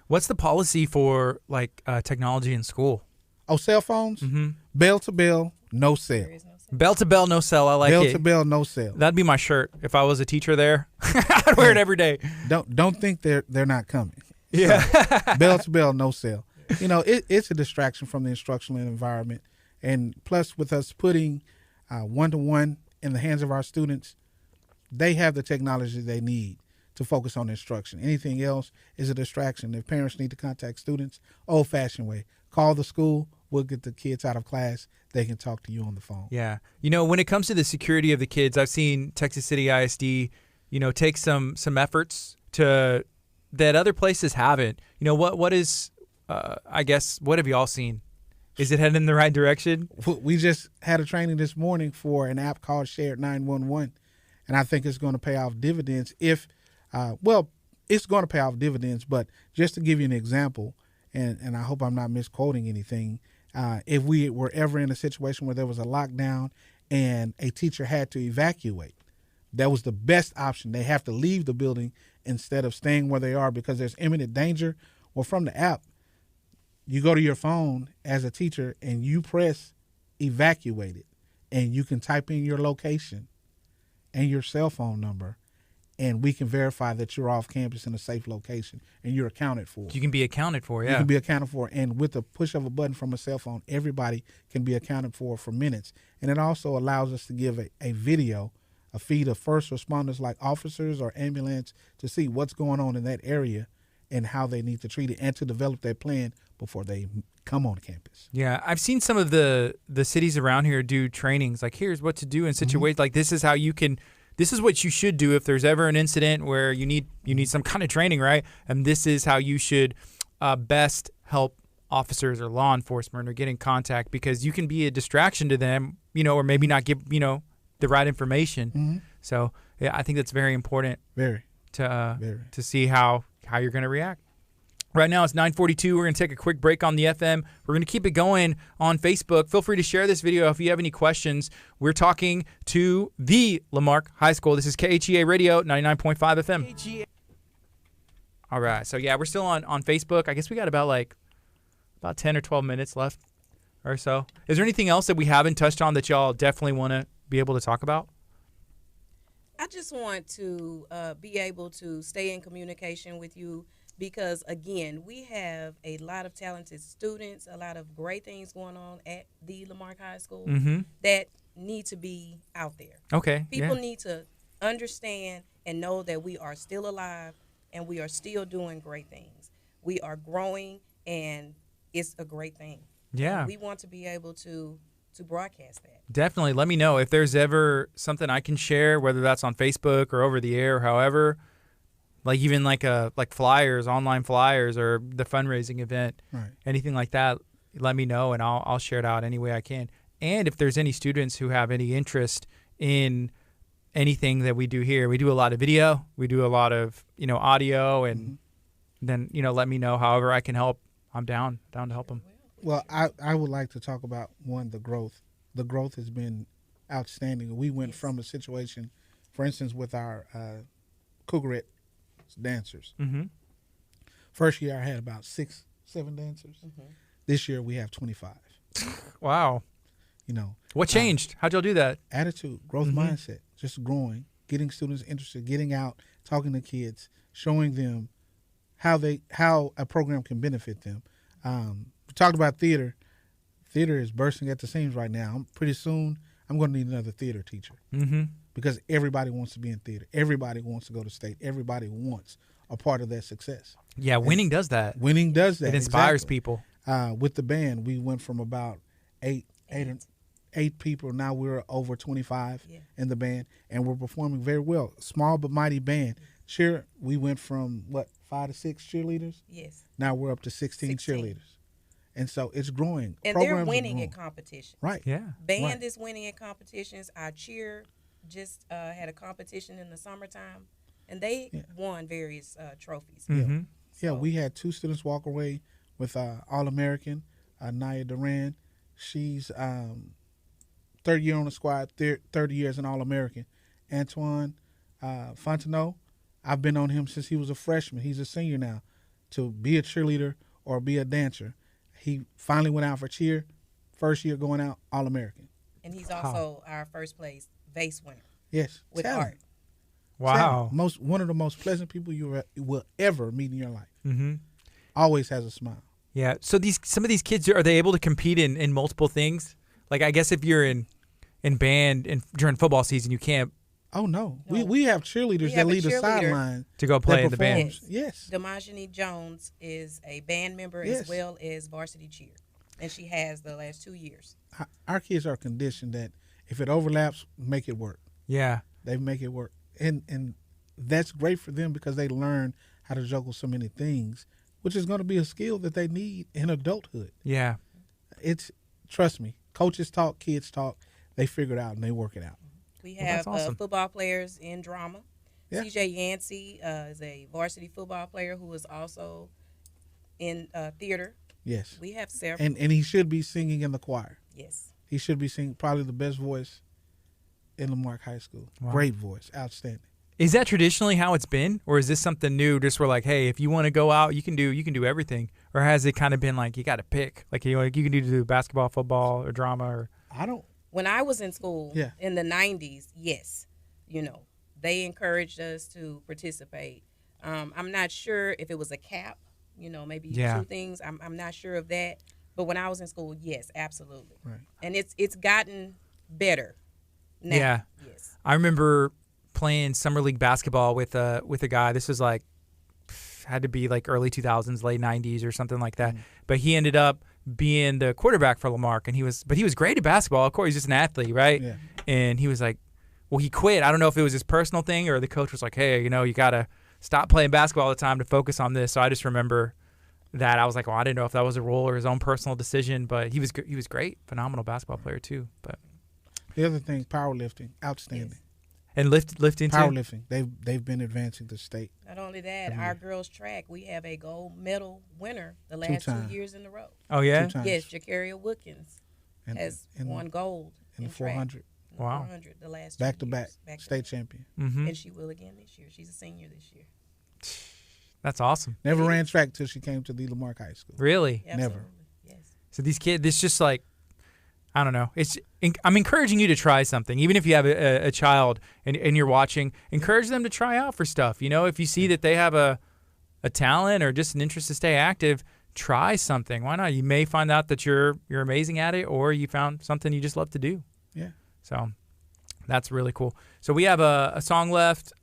What's the policy for like technology in school? Oh, cell phones? Mm-hmm. Bell to bell, no cell. There is no sense. Bell to bell, no cell. I like Bell it. to bell, no cell. That'd be my shirt if I was a teacher there. I'd wear it every day. Don't think they're not coming. Yeah. So, bell to bell, no cell. You know, it's a distraction from the instructional environment. And plus, with us putting one-to-one in the hands of our students, they have the technology they need to focus on instruction. Anything else is a distraction. If parents need to contact students, old-fashioned way, call the school. We'll get the kids out of class. They can talk to you on the phone. Yeah. You know, when it comes to the security of the kids, I've seen Texas City ISD, you know, take some efforts to that other places haven't. You know, what is, I guess, what have y'all seen? Is it heading in the right direction? We just had a training this morning for an app called Shared 911, and I think it's going to pay off dividends if, it's going to pay off dividends, but just to give you an example, and I hope I'm not misquoting anything, if we were ever in a situation where there was a lockdown and a teacher had to evacuate, that was the best option. They have to leave the building instead of staying where they are because there's imminent danger. Well, from the app, you go to your phone as a teacher and you press evacuated, and you can type in your location and your cell phone number, and we can verify that you're off campus in a safe location and you're accounted for. You can be accounted for, yeah. You can be accounted for. And with the push of a button from a cell phone, everybody can be accounted for minutes. And it also allows us to give a video, a feed of first responders like officers or ambulance to see what's going on in that area and how they need to treat it and to develop their plan before they come on campus. Yeah, I've seen some of the cities around here do trainings like, here's what to do in situations like this is how you can. This is what you should do if there's ever an incident where you need some kind of training, right? And this is how you should best help officers or law enforcement or get in contact, because you can be a distraction to them, you know, or maybe not give, you know, the right information. Mm-hmm. So yeah, I think that's very important. Very. To see how you're going to react. Right now it's 9:42. We're going to take a quick break on the FM. We're going to keep it going on Facebook. Feel free to share this video if you have any questions. We're talking to the Lamarck High School. This is KHEA Radio, 99.5 FM. KHEA. All right. So, yeah, we're still on Facebook. I guess we got about 10 or 12 minutes left or so. Is there anything else that we haven't touched on that y'all definitely want to be able to talk about? I just want to be able to stay in communication with you because, again, we have a lot of talented students, a lot of great things going on at the Lamarck High School that need to be out there. Okay. People need to understand and know that we are still alive and we are still doing great things. We are growing, and it's a great thing. Yeah. And we want to be able to broadcast that. Definitely. Let me know if there's ever something I can share, whether that's on Facebook or over the air or however, like even like flyers, online flyers, or the fundraising event, right. Anything like that, let me know and I'll share it out any way I can. And if there's any students who have any interest in anything that we do here, we do a lot of video, we do a lot of, you know, audio, and then, you know, let me know however I can help. I'm down to help them. Well, I would like to talk about, the growth. The growth has been outstanding. We went from a situation, for instance, with our Cougarette dancers. Mm-hmm. First year I had about 6-7 dancers. This year we have 25. Wow. You know. What changed? How'd y'all do that? Attitude, growth mindset, just growing, getting students interested, getting out, talking to kids, showing them how a program can benefit them. We talked about theater. Theater is bursting at the seams right now. Pretty soon, I'm going to need another theater teacher because everybody wants to be in theater. Everybody wants to go to state. Everybody wants a part of their success. Yeah, winning does that. Winning does that. It inspires exactly. people. With the band, we went from about eight people. Now we're over 25 in the band, and we're performing very well. Small but mighty band. Cheer, we went from 5 to 6 cheerleaders? Yes. Now we're up to 16 cheerleaders. And so it's growing. And Programs they're are winning growing. at competitions. Right. Yeah. Band Right. is winning at competitions. Our cheer just had a competition in the summertime, and they won various trophies. Mm-hmm. Yeah, So- we had 2 students walk away with All-American, Naya Duran. She's third year on the squad, 30 years an All-American. Antoine Fontenot, I've been on him since he was a freshman. He's a senior now. To be a cheerleader or be a dancer, he finally went out for cheer. First year going out, All-American. And he's also our first place vase winner Yes, with talent. art. Wow. Talent. One of the most pleasant people you will ever meet in your life. Mm-hmm. Always has a smile. Yeah. So some of these kids, are they able to compete in multiple things? Like, I guess if you're in band and during football season, you can't Oh no, No. we have cheerleaders We that have a lead the cheerleader. sideline. to go play in the band. performs. Yes. Demajani Jones is a band member Yes. as well as varsity cheer, and she has the last 2 years. Our kids are conditioned that if it overlaps, make it work. Yeah. They make it work, and that's great for them because they learn how to juggle so many things, which is going to be a skill that they need in adulthood. Yeah. It's trust me, coaches talk, kids talk. They figure it out and they work it out. We Well, have that's awesome. football players in drama. Yeah. CJ Yancey is a varsity football player who is also in theater. Yes, We have several. and he should be singing in the choir. Yes. He should be singing probably the best voice in Lamarck High School. Wow. Great voice, outstanding. Is that traditionally how it's been, or is this something new? Just we're like, hey, if you want to go out, you can do everything, or has it kind of been like you got to pick, like you can do basketball, football, or drama, or I don't. When I was in school Yeah. in the 90s, yes, they encouraged us to participate. I'm not sure if it was a cap, maybe Yeah. 2 things. I'm not sure of that. But when I was in school, yes, absolutely. Right. And it's gotten better now. Yeah. Yes. I remember playing summer league basketball with a guy. This was like had to be like early 2000s, late 90s, or something like that. But he ended up being the quarterback for Lamarck, and he was great at basketball. Of course, he's just an athlete, right? Yeah. And he was like, well, he quit. I don't know if it was his personal thing or the coach was like, hey, you gotta stop playing basketball all the time to focus on this. So I just remember that I was like, well, I didn't know if that was a role or his own personal decision, but he was great, phenomenal basketball player too. But The other thing, powerlifting, outstanding. Yes. and lifting too. Powerlifting, they've been advancing the state. Not only that, our girls track, we have a gold medal winner the 2 last 2 times. years in a row. Oh yeah. 2 times. Yes, Jacaria Woodkins And- has and- won gold in the track. 400, In the Wow. 400 the last 2 back to back, years. Back to state back. champion. Mm-hmm. And she will again this year. She's a senior this year. That's awesome. Never ran track till she came to the Lamarck High School. Really. Never. Absolutely. Yes. So these kids, it's just like, I don't know. I'm encouraging you to try something, even if you have a child and you're watching. Encourage them to try out for stuff. If you see that they have a talent or just an interest to stay active, try something. Why not? You may find out that you're amazing at it, or you found something you just love to do. Yeah. So that's really cool. So we have a song left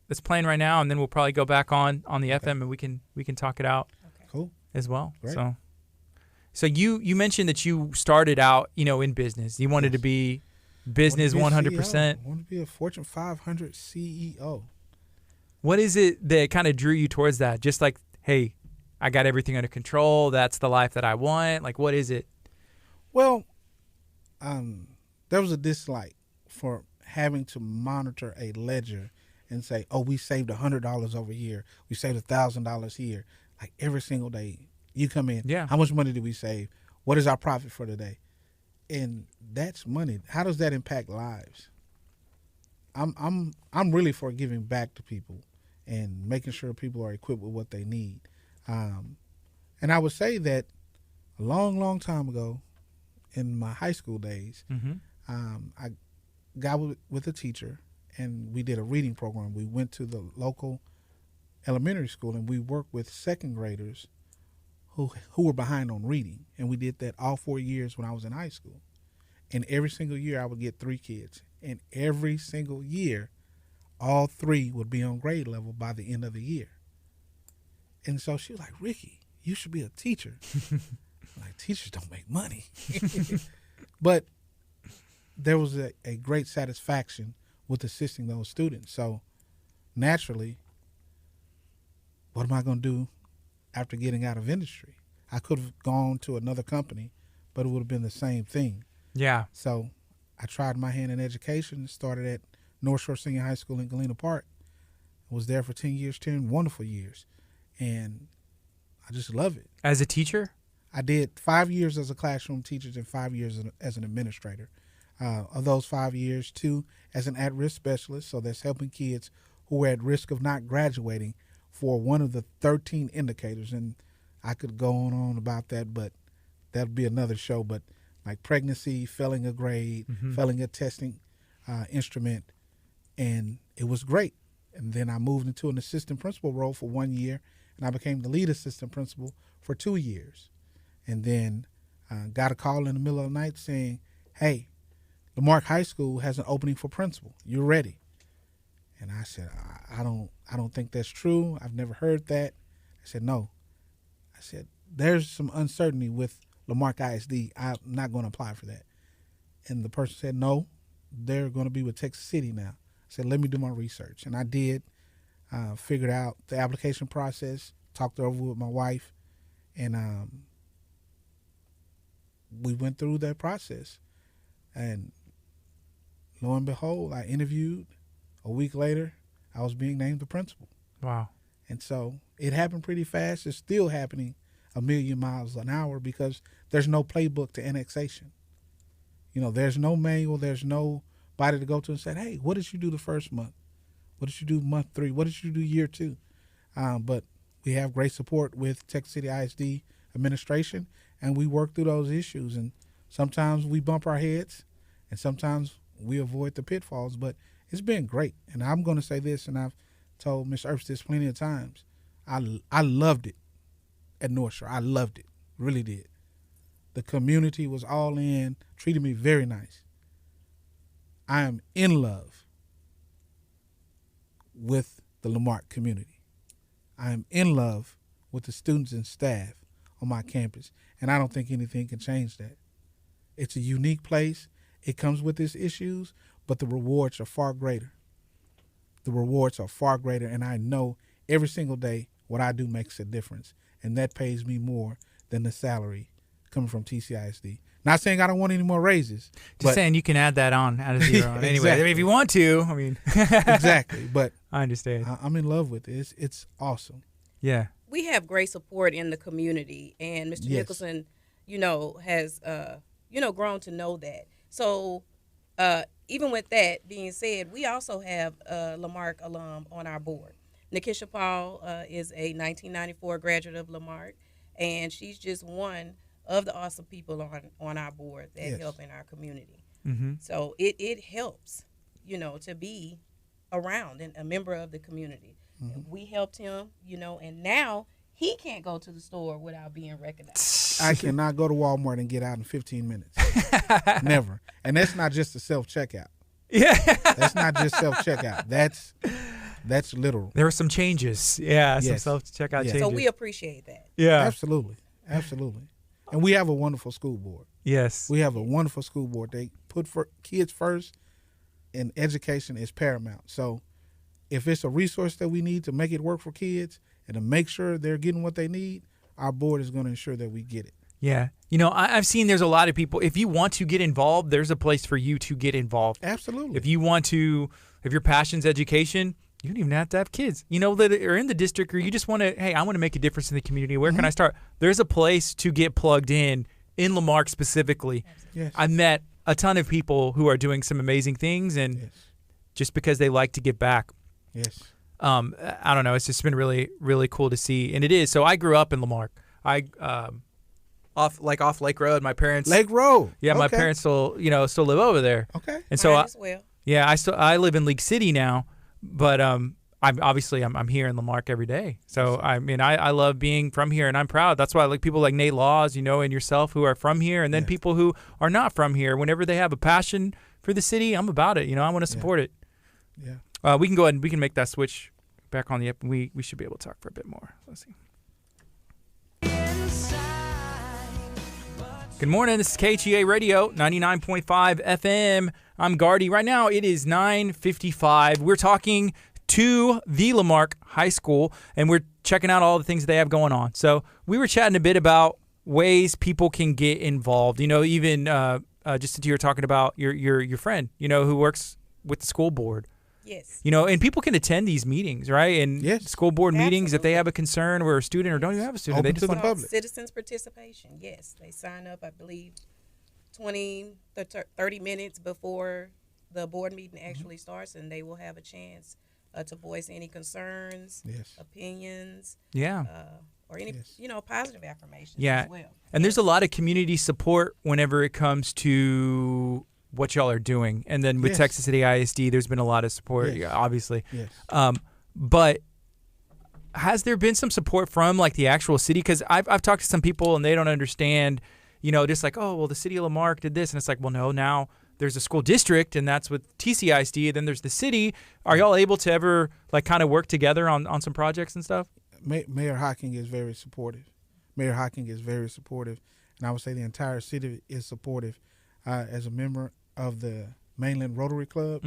that's playing right now, and then we'll probably go back on the FM and we can talk it out Cool. as well. Great. So you mentioned that you started out, in business. You wanted to be business 100%. I want to be a Fortune 500 CEO. What is it that kind of drew you towards that? Just like, hey, I got everything under control. That's the life that I want. Like, what is it? Well, there was a dislike for having to monitor a ledger and say, oh, we saved $100 over here. We saved $1,000 here. Like every single day you come in. Yeah. How much money did we save? What is our profit for today? And that's money. How does that impact lives? I'm really for giving back to people and making sure people are equipped with what they need. And I would say that a long, long time ago, in my high school days, I got with a teacher and we did a reading program. We went to the local elementary school and we worked with second graders who were behind on reading. And we did that all 4 years when I was in high school. And every single year I would get 3 kids. And every single year, all 3 would be on grade level by the end of the year. And so she was like, Ricky, you should be a teacher. I'm like, teachers don't make money. But there was a great satisfaction with assisting those students. So naturally, what am I going to do after getting out of industry? I could have gone to another company, but it would have been the same thing. Yeah. So I tried my hand in education, started at North Shore Senior High School in Galena Park. I was there for 10 years, 10 wonderful years. And I just love it. As a teacher? I did 5 years as a classroom teacher and 5 years as an administrator. Of those 5 years, 2 as an at-risk specialist, so that's helping kids who are at risk of not graduating for one of the 13 indicators. And I could go on about that, but that would be another show. But like pregnancy, failing a grade, failing a testing instrument, and it was great. And then I moved into an assistant principal role for 1 year, and I became the lead assistant principal for 2 years. And then got a call in the middle of the night saying, hey, Lamarck High School has an opening for principal. You're ready. And I said, I don't think that's true. I've never heard that. I said, no. I said, there's some uncertainty with Lamarck ISD. I'm not going to apply for that. And the person said, no, they're going to be with Texas City now. I said, let me do my research. And I did, figured out the application process, talked it over with my wife, and we went through that process. And lo and behold, I interviewed. A week later, I was being named the principal. Wow. And so it happened pretty fast. It's still happening a million miles an hour because there's no playbook to annexation. You know, there's no manual. There's nobody to go to and say, hey, what did you do the first month? What did you do month 3? What did you do year 2? But we have great support with Texas City ISD administration, and we work through those issues. And sometimes we bump our heads, and sometimes we avoid the pitfalls. But it's been great. And I'm going to say this, and I've told Ms. Earps this plenty of times. I loved it at North Shore. I loved it. Really did. The community was all in, treated me very nice. I am in love with the Lamarck community. I am in love with the students and staff on my campus, and I don't think anything can change that. It's a unique place. It comes with its issues, but the rewards are far greater. The rewards are far greater, and I know every single day what I do makes a difference, and that pays me more than the salary coming from TCISD. Not saying I don't want any more raises. Just saying you can add that on out of zero. Anyway, Exactly. I mean, if you want to, I mean. Exactly, but I understand. I'm in love with it. It's awesome. Yeah. We have great support in the community, and Mr. Yes. Nicholson, has, grown to know that. So even with that being said, we also have a Lamarck alum on our board. Nikisha Paul is a 1994 graduate of Lamarck, and she's just one of the awesome people on our board that help in our community. Mm-hmm. So it helps, to be around and a member of the community. Mm-hmm. We helped him, and now he can't go to the store without being recognized. I cannot go to Walmart and get out in 15 minutes. Never. And that's not just a self-checkout. Yeah. That's not just self-checkout. That's literal. There were some changes. Yeah, some Yes. self-checkout Yes. changes. So we appreciate that. yeah. Absolutely. Absolutely. And we have a wonderful school board. Yes. We have a wonderful school board. They put for kids first, and education is paramount. So if it's a resource that we need to make it work for kids and to make sure they're getting what they need, our board is going to ensure that we get it. Yeah. I've seen there's a lot of people, if you want to get involved, there's a place for you to get involved. Absolutely. If your passion's education, you don't even have to have kids, that are in the district, or you just want to, hey, I want to make a difference in the community. Where can I start? There's a place to get plugged in Lamarck specifically. Yes. I've met a ton of people who are doing some amazing things, and just because they like to give back. Yes. I don't know. It's just been really, really cool to see. And it is. So I grew up in Lamarck. Off Lake Road. My parents. Lake Road. Yeah, my Okay. parents still live over there. Okay. And so Mine as well. I live in League City now, but I'm here in Lamarck every day. So I love being from here, and I'm proud. That's why I like people like Nate Laws, and yourself, who are from here, and then people who are not from here. Whenever they have a passion for the city, I'm about it. I want to support it. Yeah. We can go ahead and we can make that switch back on the app. We should be able to talk for a bit more. Let's see. Good morning. This is KHEA Radio, 99.5 FM. I'm Gardy. Right now it is 9:55. We're talking to the Lamarck High School, and we're checking out all the things that they have going on. So we were chatting a bit about ways people can get involved. Even just as you were talking about your friend, who works with the school board. Yes. And people can attend these meetings, right? And Yes. school board meetings, if they Absolutely. have a concern or a student or don't even have a student, Open they to just the want public. Citizens participation. Yes, they sign up, I believe, 20 to 30 minutes before the board meeting actually starts, and they will have a chance to voice any concerns, Yes. opinions, Yeah. or any Yes. positive affirmations Yeah. as well. And there's a lot of community support whenever it comes to what y'all are doing. And then with Yes. Texas City ISD, there's been a lot of support, Yes. obviously. Yes. But has there been some support from like the actual city? Because I've talked to some people and they don't understand, just like, oh, well, the city of Lamarck did this. And it's like, well, no, now there's a school district and that's with TCISD. Then there's the city. Are y'all able to ever like kind of work together on some projects and stuff? Mayor Hocking is very supportive. And I would say the entire city is supportive. As a member of the Mainland Rotary Club,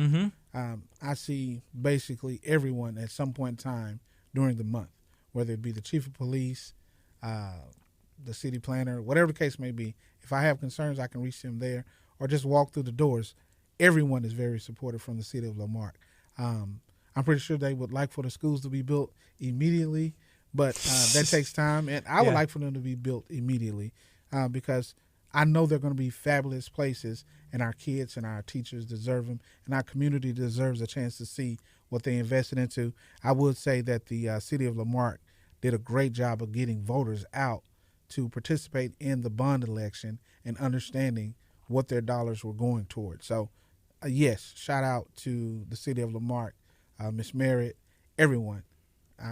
I see basically everyone at some point in time during the month, whether it be the chief of police, the city planner, whatever the case may be. If I have concerns, I can reach them there or just walk through the doors. Everyone is very supportive from the city of Lamarck. I'm pretty sure they would like for the schools to be built immediately, but that takes time. And I would like for them to be built immediately because I know they're going to be fabulous places, and our kids and our teachers deserve them, and our community deserves a chance to see what they invested into. I would say that the city of Lamarck did a great job of getting voters out to participate in the bond election and understanding what their dollars were going towards. So, yes, shout out to the city of Lamarck, Ms. Merritt, everyone.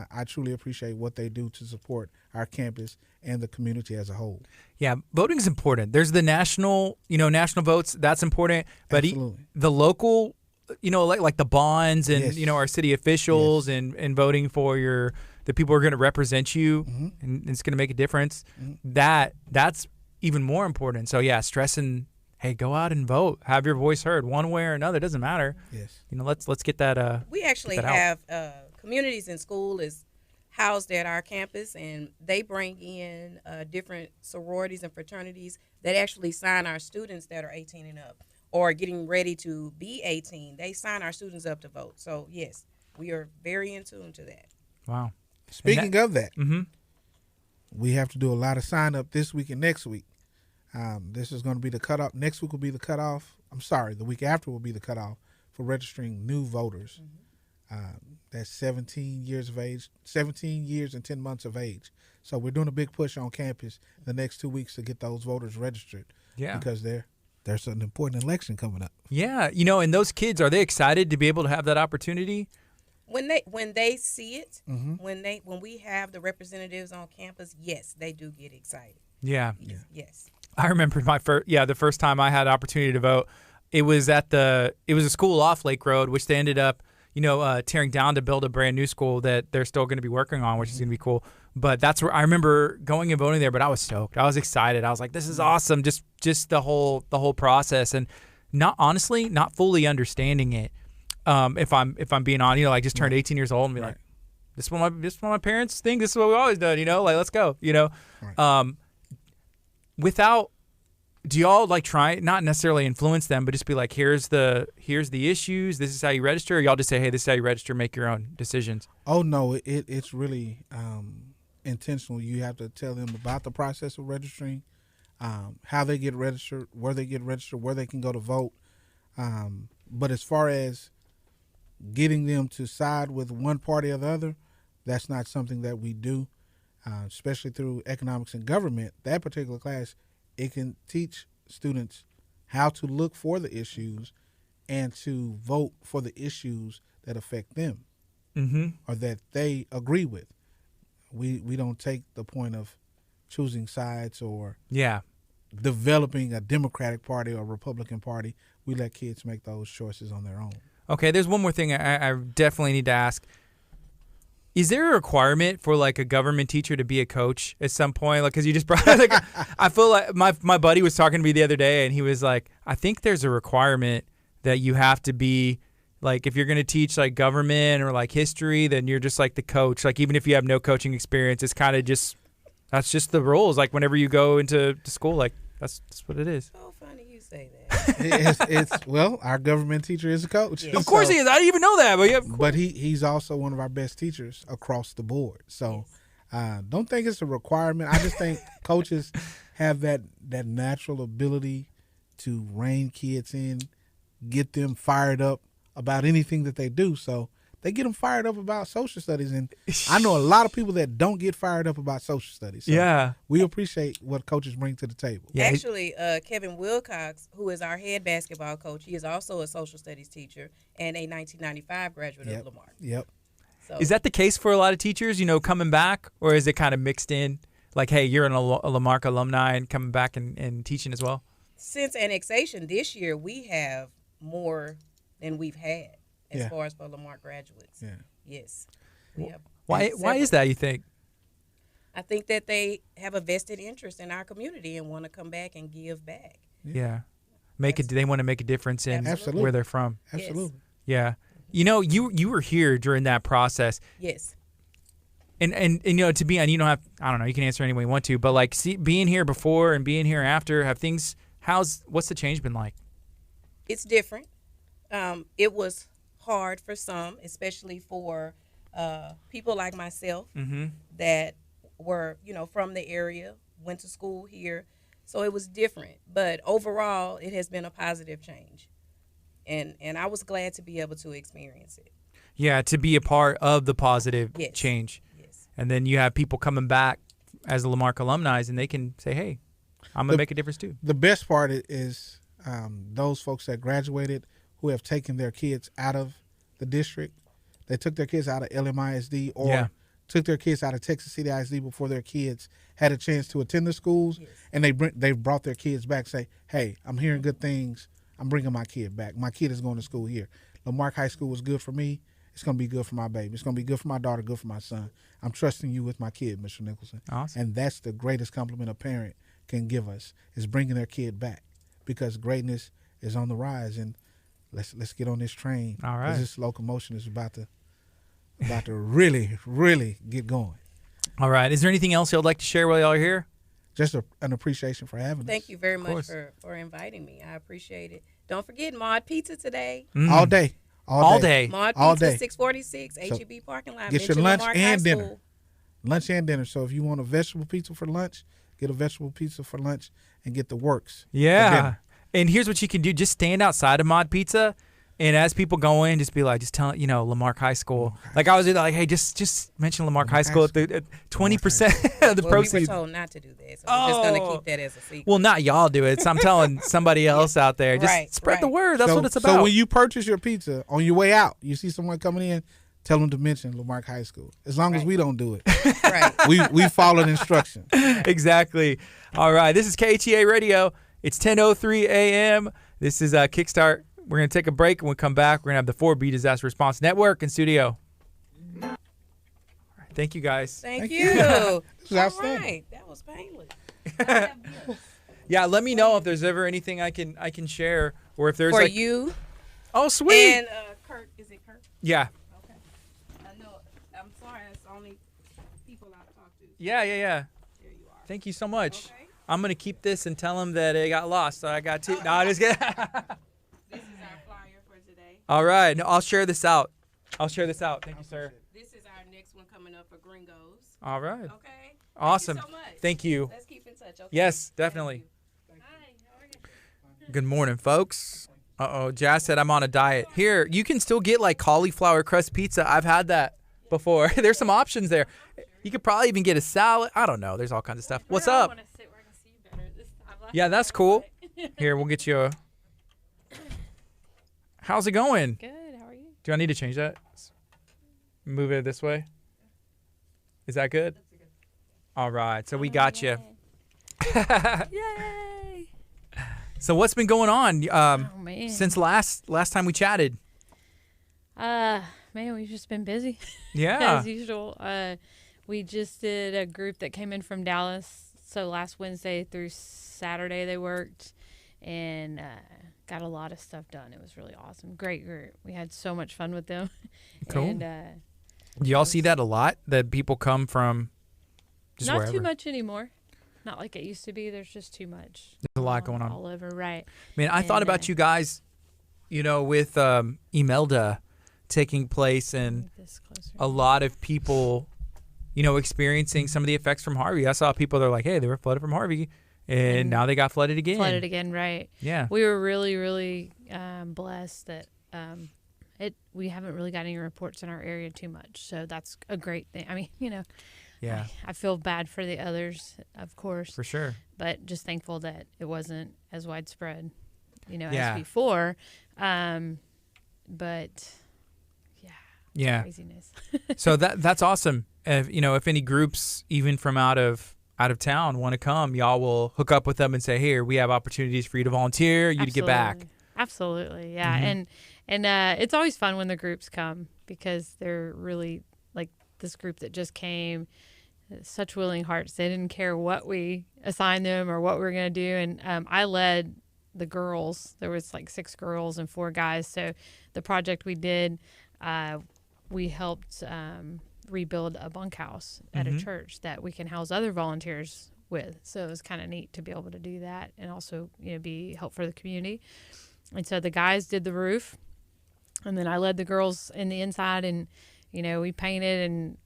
I truly appreciate what they do to support our campus and the community as a whole. Yeah, voting is important. There's the national votes. That's important. But Absolutely. The local, like the bonds and, Yes. Our city officials and voting for the people who are going to represent you and it's going to make a difference. That's even more important. So, yeah, stressing, hey, go out and vote. Have your voice heard one way or another. It doesn't matter. Yes. Let's get that. We actually get that out. have communities in school is housed at our campus, and they bring in different sororities and fraternities that actually sign our students that are 18 and up or getting ready to be 18. They sign our students up to vote. So, yes, we are very in tune to that. Wow. Speaking of that, Mm-hmm. we have to do a lot of sign up this week and next week. This is going to be the cutoff. Next week will be the cutoff. I'm sorry, the week after will be the cutoff for registering new voters. That's 17 years of age, 17 years and 10 months of age. So we're doing a big push on campus the next 2 weeks to get those voters registered. Yeah. Because there's an important election coming up. Yeah. And those kids, are they excited to be able to have that opportunity? When they see it, when we have the representatives on campus, yes, they do get excited. Yeah. Yes. I remember the first time I had opportunity to vote. It was a school off Lake Road, which they ended up, tearing down to build a brand new school that they're still going to be working on, which is going to be cool. But that's where I remember going and voting there. But I was stoked. I was excited. I was like, this is awesome. Just the whole process, and not fully understanding it. If I'm being honest, like just turned 18 years old and be like, this is what my parents think. This is what we've always done. Like let's go. Do y'all like try not necessarily influence them, but just be like, here's the issues. This is how you register. Or y'all just say, hey, this is how you register. Make your own decisions. Oh no, it's really intentional. You have to tell them about the process of registering, how they get registered, where they can go to vote. But as far as getting them to side with one party or the other, that's not something that we do. Especially through economics and government, that particular class, it can teach students how to look for the issues and to vote for the issues that affect them or that they agree with. We don't take the point of choosing sides or developing a Democratic Party or Republican Party. We let kids make those choices on their own. Okay, there's one more thing I definitely need to ask. Is there a requirement for like a government teacher to be a coach at some point? Like, because you just brought like, I feel like my buddy was talking to me the other day, and he was like, I think there's a requirement that you have to be like, if you're going to teach like government or like history, then you're just like the coach. Like, even if you have no coaching experience, it's kind of just That's just the rules. Like whenever you go into school, like that's what it is. So funny you say that. Well, our government teacher is a coach. Yes. Of course he is. I didn't even know that, but yeah. But he's also one of our best teachers across the board. So don't think it's a requirement. I just think coaches have that natural ability to rein kids in, get them fired up about anything that they do. So they get them fired up about social studies. And I know a lot of people that don't get fired up about social studies. So yeah. we appreciate what coaches bring to the table. Yeah. Actually, Kevin Wilcox, who is our head basketball coach, he is also a social studies teacher and a 1995 graduate of Lamar. Yep. So, Is that the case for a lot of teachers, you know, coming back? Or is it kind of mixed in? Like, hey, you're a Lamarck alumni and coming back and teaching as well? since annexation this year, we have more than we've had as far as for Lamar graduates. Yeah. Yes. We have Why is that, you think? I think that they have a vested interest in our community and want to come back and give back. Yeah. They want to make a difference in Absolutely. where they're from. Absolutely. Yeah. You know, you were here during that process. Yes. And you know, to be on, you don't have, I don't know, you can answer any way you want to, but like being here before and being here after, what's the change been like? It's different. It was hard for some, especially for people like myself that were, from the area, went to school here. So it was different. But overall, it has been a positive change. And I was glad to be able to experience it. Yeah, to be a part of the positive Yes. change. Yes. And then you have people coming back as the Lamarck alumni, and they can say, hey, I'm going to make a difference too. The best part is those folks that graduated who have taken their kids out of the district. They took their kids out of LMISD or took their kids out of Texas City ISD before their kids had a chance to attend the schools, and they've brought their kids back, say, hey, I'm hearing good things. I'm bringing my kid back. My kid is going to school here. Lamarck High School was good for me. It's going to be good for my baby. It's going to be good for my daughter, good for my son. I'm trusting you with my kid, Mr. Nicholson. Awesome. And that's the greatest compliment a parent can give us, is bringing their kid back, because greatness is on the rise. And let's get on this train. All right. 'Cause this locomotion is about to really, really get going. All right. Is there anything else you'd like to share while y'all are here? Just an appreciation for having us. Thank you very much for inviting me. I appreciate it. Don't forget Maud Pizza today. All day. All day. Maud All Pizza, day. 646 HEB parking lot. Get your Mention lunch Lamarck and High dinner. School. Lunch and dinner. So if you want a vegetable pizza for lunch, get a vegetable pizza for lunch and get the works. for Yeah. dinner. And here's what you can do. Just stand outside of Mod Pizza, and as people go in, just be like, just tell, Lamarck High School. Like I was like, hey, just mention Lamarck High School at 20% of the Well, we were proceeds. told not to do that, so we're just going to keep that as a secret. Well, not y'all do it. So I'm telling somebody else out there. Just spread the word. That's what it's about. So when you purchase your pizza, on your way out, you see someone coming in, tell them to mention Lamarck High School. As long as we don't do it. Right. we followed instructions. Exactly. All right. This is KHEA Radio. It's 10:03 a.m. This is Kickstart. We're going to take a break. When we come back, we're going to have the 4B Disaster Response Network in studio. All right. Thank you, guys. Thank you. This is All outstanding. right. That was painless. Yeah, let me know if there's ever anything I can share, or if there's For like, you oh, sweet. and Kurt. Is it Kurt? Yeah. Okay. I know. I'm sorry. That's the only people I've talked to. Yeah. There you are. Thank you so much. Okay. I'm going to keep this and tell them that it got lost. So I got two. No, I'm just kidding. This is our flyer for today. All right. No, I'll share this out. Thank you, sir. This is our next one coming up for Gringos. All right. Okay. Awesome. Thank you so much. Thank you. Let's keep in touch. Okay. Yes, definitely. Hi. How are you? Good morning, folks. Jazz said I'm on a diet. Here, you can still get like cauliflower crust pizza. I've had that before. There's some options there. You could probably even get a salad. I don't know. There's all kinds of stuff. What's up? I want to sit where I can see you better this time. Yeah, that's cool. Here, we'll get you a... How's it going? Good. How are you? Do I need to change that? Move it this way? Is that good? All right. So we got you. Yay! So what's been going on Oh man. since last time we chatted? Man, we've just been busy Yeah. as usual. We just did a group that came in from Dallas. So last Wednesday through Saturday they worked and got a lot of stuff done. It was really awesome. Great group. We had so much fun with them. Cool. And Do y'all see that a lot? That people come from just Not wherever. too much anymore. Not like it used to be. There's just too much. There's a lot going on. All over, right. Man, I thought about you guys, with Imelda taking place and Make this closer. a lot of people, experiencing some of the effects from Harvey. I saw people that are like, hey, they were flooded from Harvey, and now they got flooded again. Flooded again, right. Yeah. We were really, really blessed that we haven't really got any reports in our area too much. So that's a great thing. I mean, Yeah. I feel bad for the others, of course. For sure. But just thankful that it wasn't as widespread, Yeah. as before. But Yeah. craziness. So that's awesome. If any groups, even from out of town, want to come, y'all will hook up with them and say, "Here, we have opportunities for you to volunteer, you to get back." Absolutely, yeah. Mhm. And it's always fun when the groups come because they're really like this group that just came. Such willing hearts. They didn't care what we assigned them or what we were going to do. And I led the girls. There was like 6 girls and 4 guys. So the project we did, we helped rebuild a bunkhouse at a church that we can house other volunteers with. So it was kind of neat to be able to do that and also be help for the community. And so the guys did the roof, and then I led the girls in the inside, and we painted and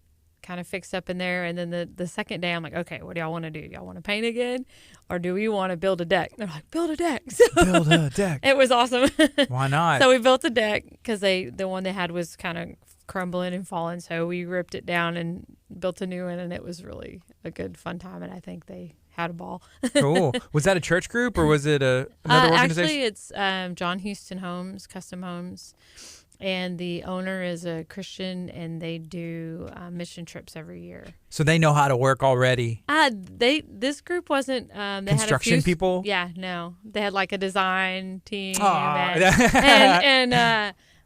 kind of fixed up in there. And then the second day I'm like, okay, what do y'all want to do? Y'all want to paint again, or do we want to build a deck? And they're like, build a deck. So Build a deck. it was awesome. Why not? So we built a deck because the one they had was kind of crumbling and falling. So we ripped it down and built a new one, and it was really a good fun time. And I think they had a ball. Cool. Was that a church group or was it another organization? Actually, it's John Houston Homes, Custom Homes. And the owner is a Christian, and they do mission trips every year. So they know how to work already. This group wasn't they Construction had a few, people? Yeah, no, they had like a design team, Aw. and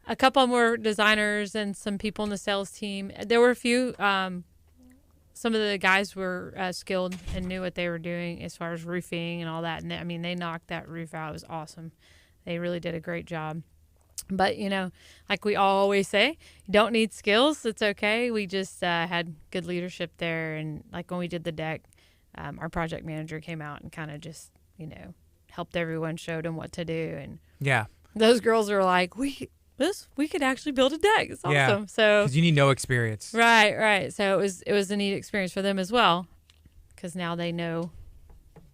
a couple more designers and some people in the sales team. There were a few. Some of the guys were skilled and knew what they were doing as far as roofing and all that. And they knocked that roof out. It was awesome. They really did a great job. But, like we always say, you don't need skills. It's okay. We just had good leadership there. And like when we did the deck, our project manager came out and kind of just, helped everyone, showed them what to do. And Yeah. those girls were like, we could actually build a deck. It's awesome. Yeah. So Because you need no experience. right. So it was a neat experience for them as well, because now they know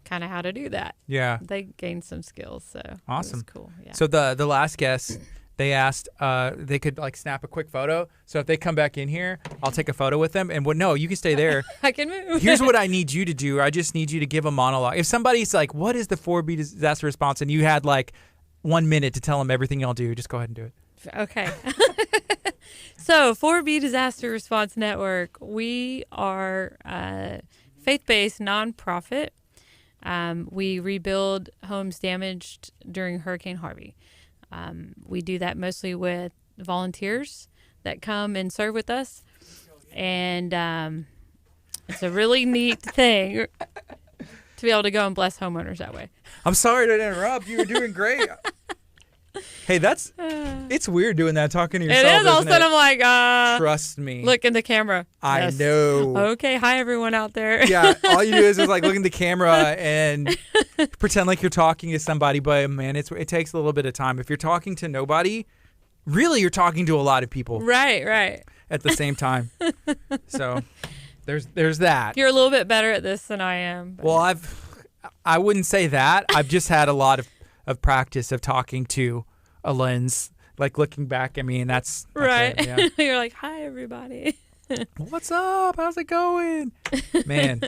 kind of how to do that. Yeah. They gained some skills. So Awesome. It was cool. Yeah. So the last guest, they asked they could like snap a quick photo. So if they come back in here, I'll take a photo with them. And no, you can stay there. I can move. Here's what I need you to do. I just need you to give a monologue. If somebody's like, what is the 4B disaster response? And you had like 1 minute to tell them everything y'all do, just go ahead and do it. Okay. So 4B Disaster Response Network, we are a faith-based nonprofit. We rebuild homes damaged during Hurricane Harvey. We do that mostly with volunteers that come and serve with us. And it's a really neat thing to be able to go and bless homeowners that way. I'm sorry to interrupt. You were doing great. Hey, it's weird doing that, talking to yourself. It is. All of a isn't sudden, it? I'm like, Trust me. look in the camera. I Yes. know. Okay. Hi, everyone out there. Yeah, all you do is like look in the camera and pretend like you're talking to somebody. But man, it takes a little bit of time. If you're talking to nobody, really, you're talking to a lot of people Right. at the same time. So there's that. You're a little bit better at this than I am. But. Well, I wouldn't say that. I've just had a lot of practice of talking to a lens. Like looking back, that's right. it, yeah. You're like, hi, everybody. What's up? How's it going? Man.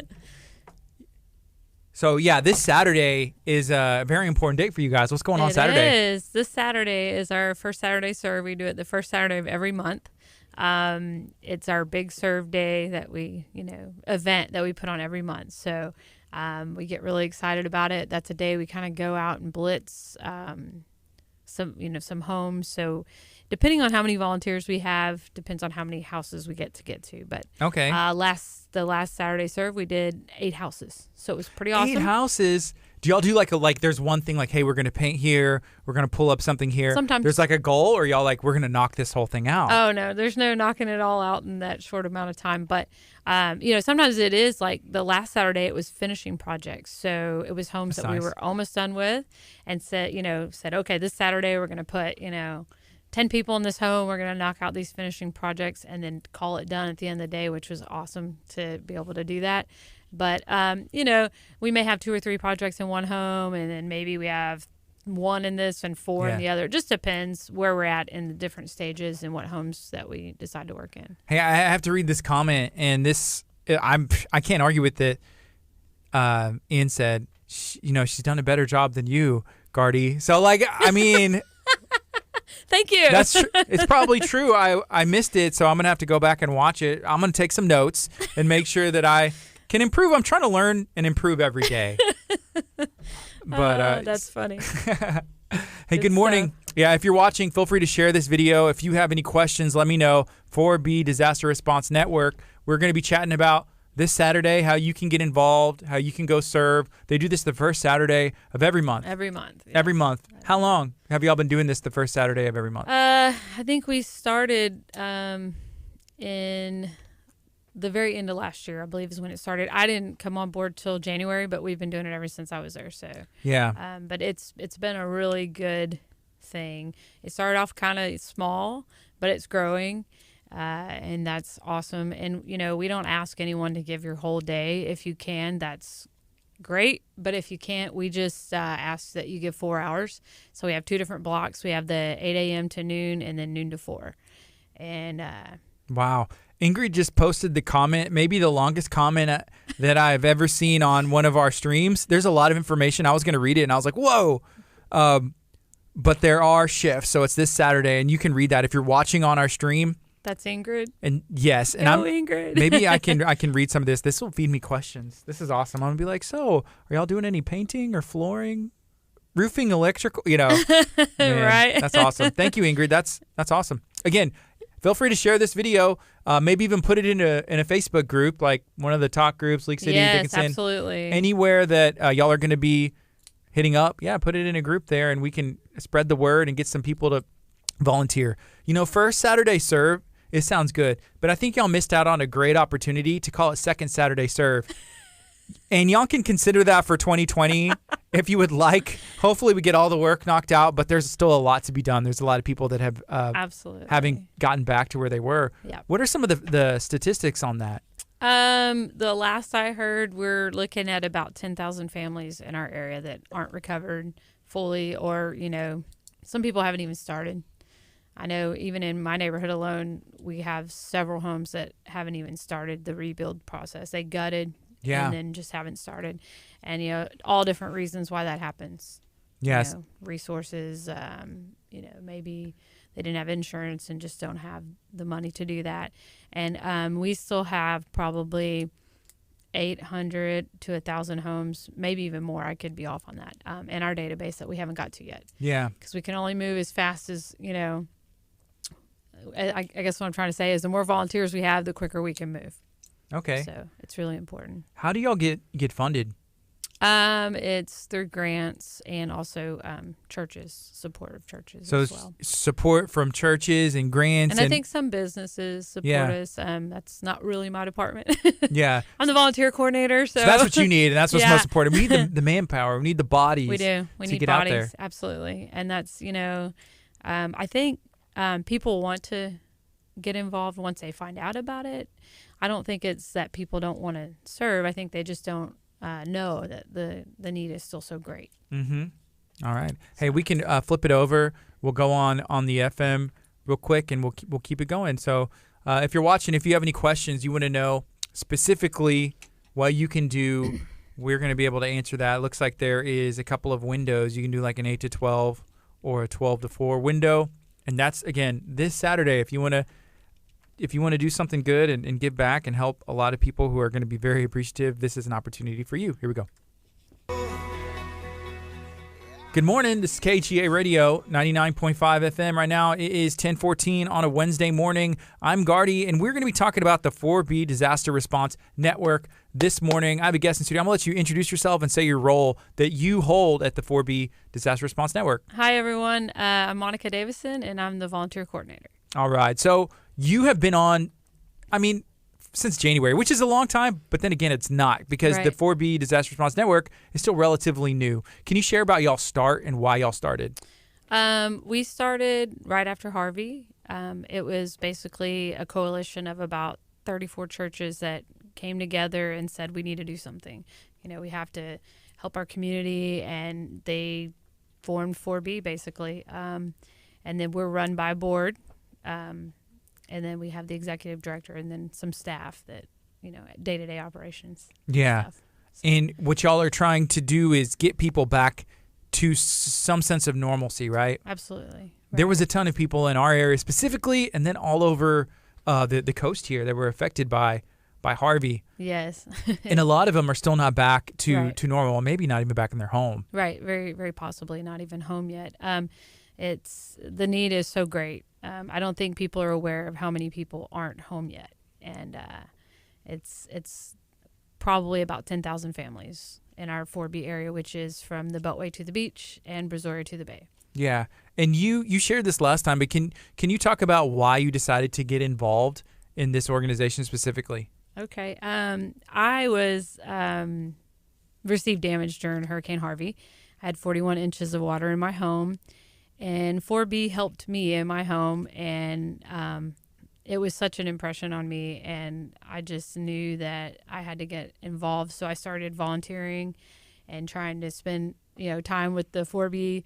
So, yeah, this Saturday is a very important date for you guys. What's going on Saturday? It is. This Saturday is our first Saturday serve. We do it the first Saturday of every month. It's our big serve day that we, event that we put on every month. So we get really excited about it. That's a day we kind of go out and blitz some homes. So depending on how many volunteers we have, depends on how many houses we get to. But Okay. the last Saturday serve, we did 8 houses. So it was pretty awesome. 8 houses. Do y'all do like there's one thing like, hey, we're going to paint here, we're going to pull up something here. Sometimes there's like a goal, or y'all like, we're going to knock this whole thing out? Oh, no, there's no knocking it all out in that short amount of time. But, sometimes it is like the last Saturday it was finishing projects. So it was homes That's that we nice. were almost done with and said, okay, this Saturday we're going to put, 10 people in this home. We're going to knock out these finishing projects and then call it done at the end of the day, which was awesome to be able to do that. But, we may have 2 or 3 projects in one home, and then maybe we have 1 in this and 4 in the other. It just depends where we're at in the different stages and what homes that we decide to work in. Hey, I have to read this comment, and this I can't argue with it. Ian said, she's done a better job than you, Gardy. So, Thank you. it's probably true. I missed it, so I'm going to have to go back and watch it. I'm going to take some notes and make sure that I can improve. I'm trying to learn and improve every day. But that's funny. Hey, good morning. Yeah, if you're watching, feel free to share this video. If you have any questions, let me know. 4B Disaster Response Network. We're going to be chatting about this Saturday, how you can get involved, how you can go serve. They do this the first Saturday of every month. Every month. Yes. Every month. How long have y'all been doing this the first Saturday of every month? I think we started in the very end of last year, I believe is when it started. I didn't come on board till January, but we've been doing it ever since I was there. So yeah. But it's been a really good thing. It started off kind of small, but it's growing. And that's awesome. And, we don't ask anyone to give your whole day. If you can, that's great. But if you can't, we just ask that you give 4 hours. So we have 2 different blocks. We have the 8 a.m. to noon and then noon to 4. And wow. Ingrid just posted the comment, maybe the longest comment that I've ever seen on one of our streams. There's a lot of information. I was going to read it, and I was like, whoa. But there are shifts. So it's this Saturday, and you can read that if you're watching on our stream. That's Ingrid. And yes, and Ingrid. Maybe I can read some of this. This will feed me questions. This is awesome. I'm gonna be like, so are y'all doing any painting or flooring, roofing, electrical? Man, right? That's awesome. Thank you, Ingrid. That's awesome. Again, feel free to share this video. Maybe even put it in a Facebook group, like one of the talk groups, League City, yes, Dickinson. Absolutely. Anywhere that y'all are going to be hitting up, put it in a group there, and we can spread the word and get some people to volunteer. First Saturday serve, it sounds good, but I think y'all missed out on a great opportunity to call it Second Saturday Serve. And y'all can consider that for 2020 if you would like. Hopefully we get all the work knocked out, but there's still a lot to be done. There's a lot of people that have absolutely having gotten back to where they were. Yep. What are some of the statistics on that? The last I heard, we're looking at about 10,000 families in our area that aren't recovered fully, or, some people haven't even started. I know even in my neighborhood alone, we have several homes that haven't even started the rebuild process. They gutted and then just haven't started. And, all different reasons why that happens. Yes. Resources, maybe they didn't have insurance and just don't have the money to do that. And we still have probably 800 to 1,000 homes, maybe even more. I could be off on that, in our database that we haven't got to yet. Yeah. Because we can only move as fast as, I guess what I'm trying to say is the more volunteers we have, the quicker we can move. Okay. So it's really important. How do y'all get funded? It's through grants and also churches, support of churches so as well. Support from churches and grants. And I think some businesses support us. That's not really my department. Yeah. I'm the volunteer coordinator. So that's what you need, and that's what's most important. We need the manpower. We need the bodies. We do. We need get bodies. Out there. Absolutely. And that's, I think people want to get involved once they find out about it. I don't think it's that people don't want to serve. I think they just don't know that the need is still so great. Mm-hmm. All right. Hey, we can flip it over. We'll go on the FM real quick, and we'll keep it going. So if you're watching, if you have any questions, you want to know specifically what you can do, we're going to be able to answer that. It looks like there is a couple of windows. You can do like an 8 to 12 or a 12 to 4 window. And that's, again, this Saturday. If you want to do something good and give back and help a lot of people who are going to be very appreciative, this is an opportunity for you. Here we go. Good morning. This is KHEA Radio, 99.5 FM. Right now, it is 10:14 on a Wednesday morning. I'm Gardy, and we're going to be talking about the 4B Disaster Response Network this morning. I have a guest in studio. I'm going to let you introduce yourself and say your role that you hold at the 4B Disaster Response Network. Hi, everyone. I'm Monica Davison, and I'm the volunteer coordinator. All right. So you have been on, since January, which is a long time, but then again, it's not because the 4B Disaster Response Network is still relatively new. Can you share about y'all's start and why y'all started? We started right after Harvey. It was basically a coalition of about 34 churches that came together and said we need to do something. You know, we have to help our community, and they formed 4B basically. And then we're run by a board. And then we have the executive director and then some staff that, day-to-day operations. Yeah. Stuff. And what y'all are trying to do is get people back to some sense of normalcy, right? Absolutely. Right. There was a ton of people in our area specifically and then all over the coast here that were affected by Harvey. Yes. And a lot of them are still not back to normal, maybe not even back in their home. Right. Very, very possibly not even home yet. The need is so great. I don't think people are aware of how many people aren't home yet, and it's probably about 10,000 families in our 4B area, which is from the Beltway to the beach and Brazoria to the bay. Yeah, and you shared this last time, but can you talk about why you decided to get involved in this organization specifically? Okay, I was received damage during Hurricane Harvey. I had 41 inches of water in my home. And 4B helped me in my home, and it was such an impression on me, and I just knew that I had to get involved. So I started volunteering and trying to spend, time with the 4B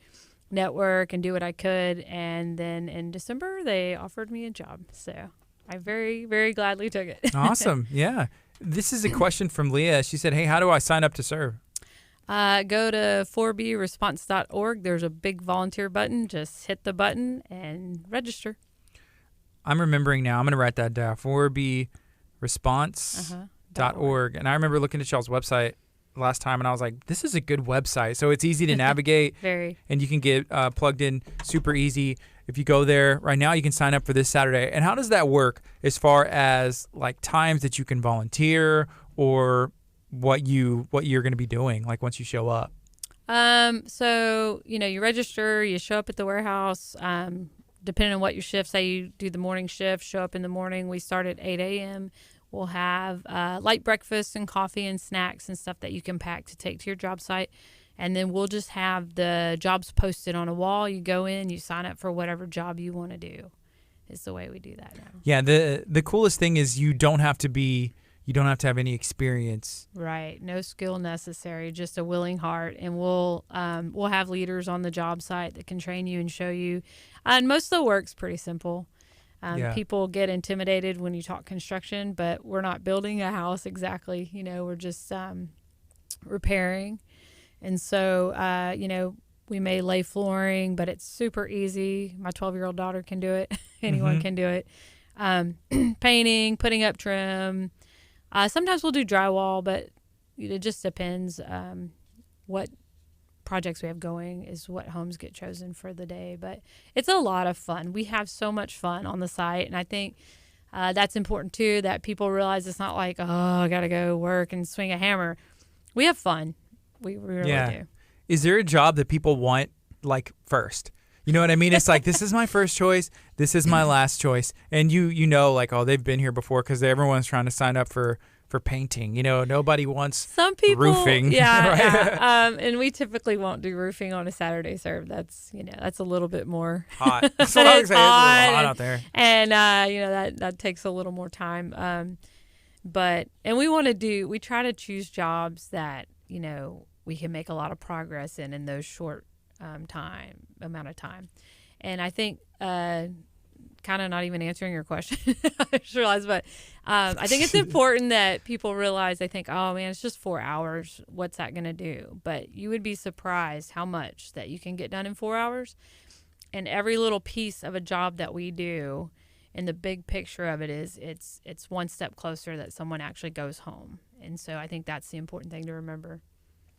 network and do what I could. And then in December, they offered me a job. So I very, very gladly took it. Awesome. Yeah. This is a question from Leah. She said, hey, how do I sign up to serve? Go to 4bresponse.org. There's a big volunteer button. Just hit the button and register. I'm remembering now. I'm going to write that down. 4bresponse.org. And I remember looking at y'all's website last time, and I was like, this is a good website. So it's easy to navigate. Very. And you can get plugged in super easy. If you go there right now, you can sign up for this Saturday. And how does that work as far as like times that you can volunteer or what you're going to be doing like once you show up? So, you register, you show up at the warehouse, depending on what your shift, say you do the morning shift, show up in the morning. We start at 8 a.m. We'll have light breakfast and coffee and snacks and stuff that you can pack to take to your job site. And then we'll just have the jobs posted on a wall. You go in, you sign up for whatever job you want to do. Is the way we do that now. Yeah, the coolest thing is you don't have to have any experience. Right. No skill necessary, just a willing heart. And we'll have leaders on the job site that can train you and show you. And most of the work's pretty simple. People get intimidated when you talk construction, but we're not building a house exactly. We're just repairing. And so, we may lay flooring, but it's super easy. My 12-year-old daughter can do it. Anyone can do it. Painting, putting up trim. Sometimes we'll do drywall, but it just depends what projects we have going is what homes get chosen for the day. But it's a lot of fun. We have so much fun on the site, and I think that's important too, that people realize it's not like, oh, I got to go work and swing a hammer. We have fun. We really do. Is there a job that people want like first? You know what I mean? It's like, this is my first choice. This is my last choice. And like, oh, they've been here before because everyone's trying to sign up for painting. Nobody wants some people, roofing. Yeah, right? yeah. And we typically won't do roofing on a Saturday serve. That's, that's a little bit more hot. It's hot, it's a little hot out there. And, that takes a little more time. And we try to choose jobs that, we can make a lot of progress in those short amount of time. And I think kind of not even answering your question, I just realized, but I think it's important that people realize, they think, oh man, it's just 4 hours. What's that going to do? But you would be surprised how much that you can get done in 4 hours. And every little piece of a job that we do, and the big picture of it is it's one step closer that someone actually goes home. And so I think that's the important thing to remember.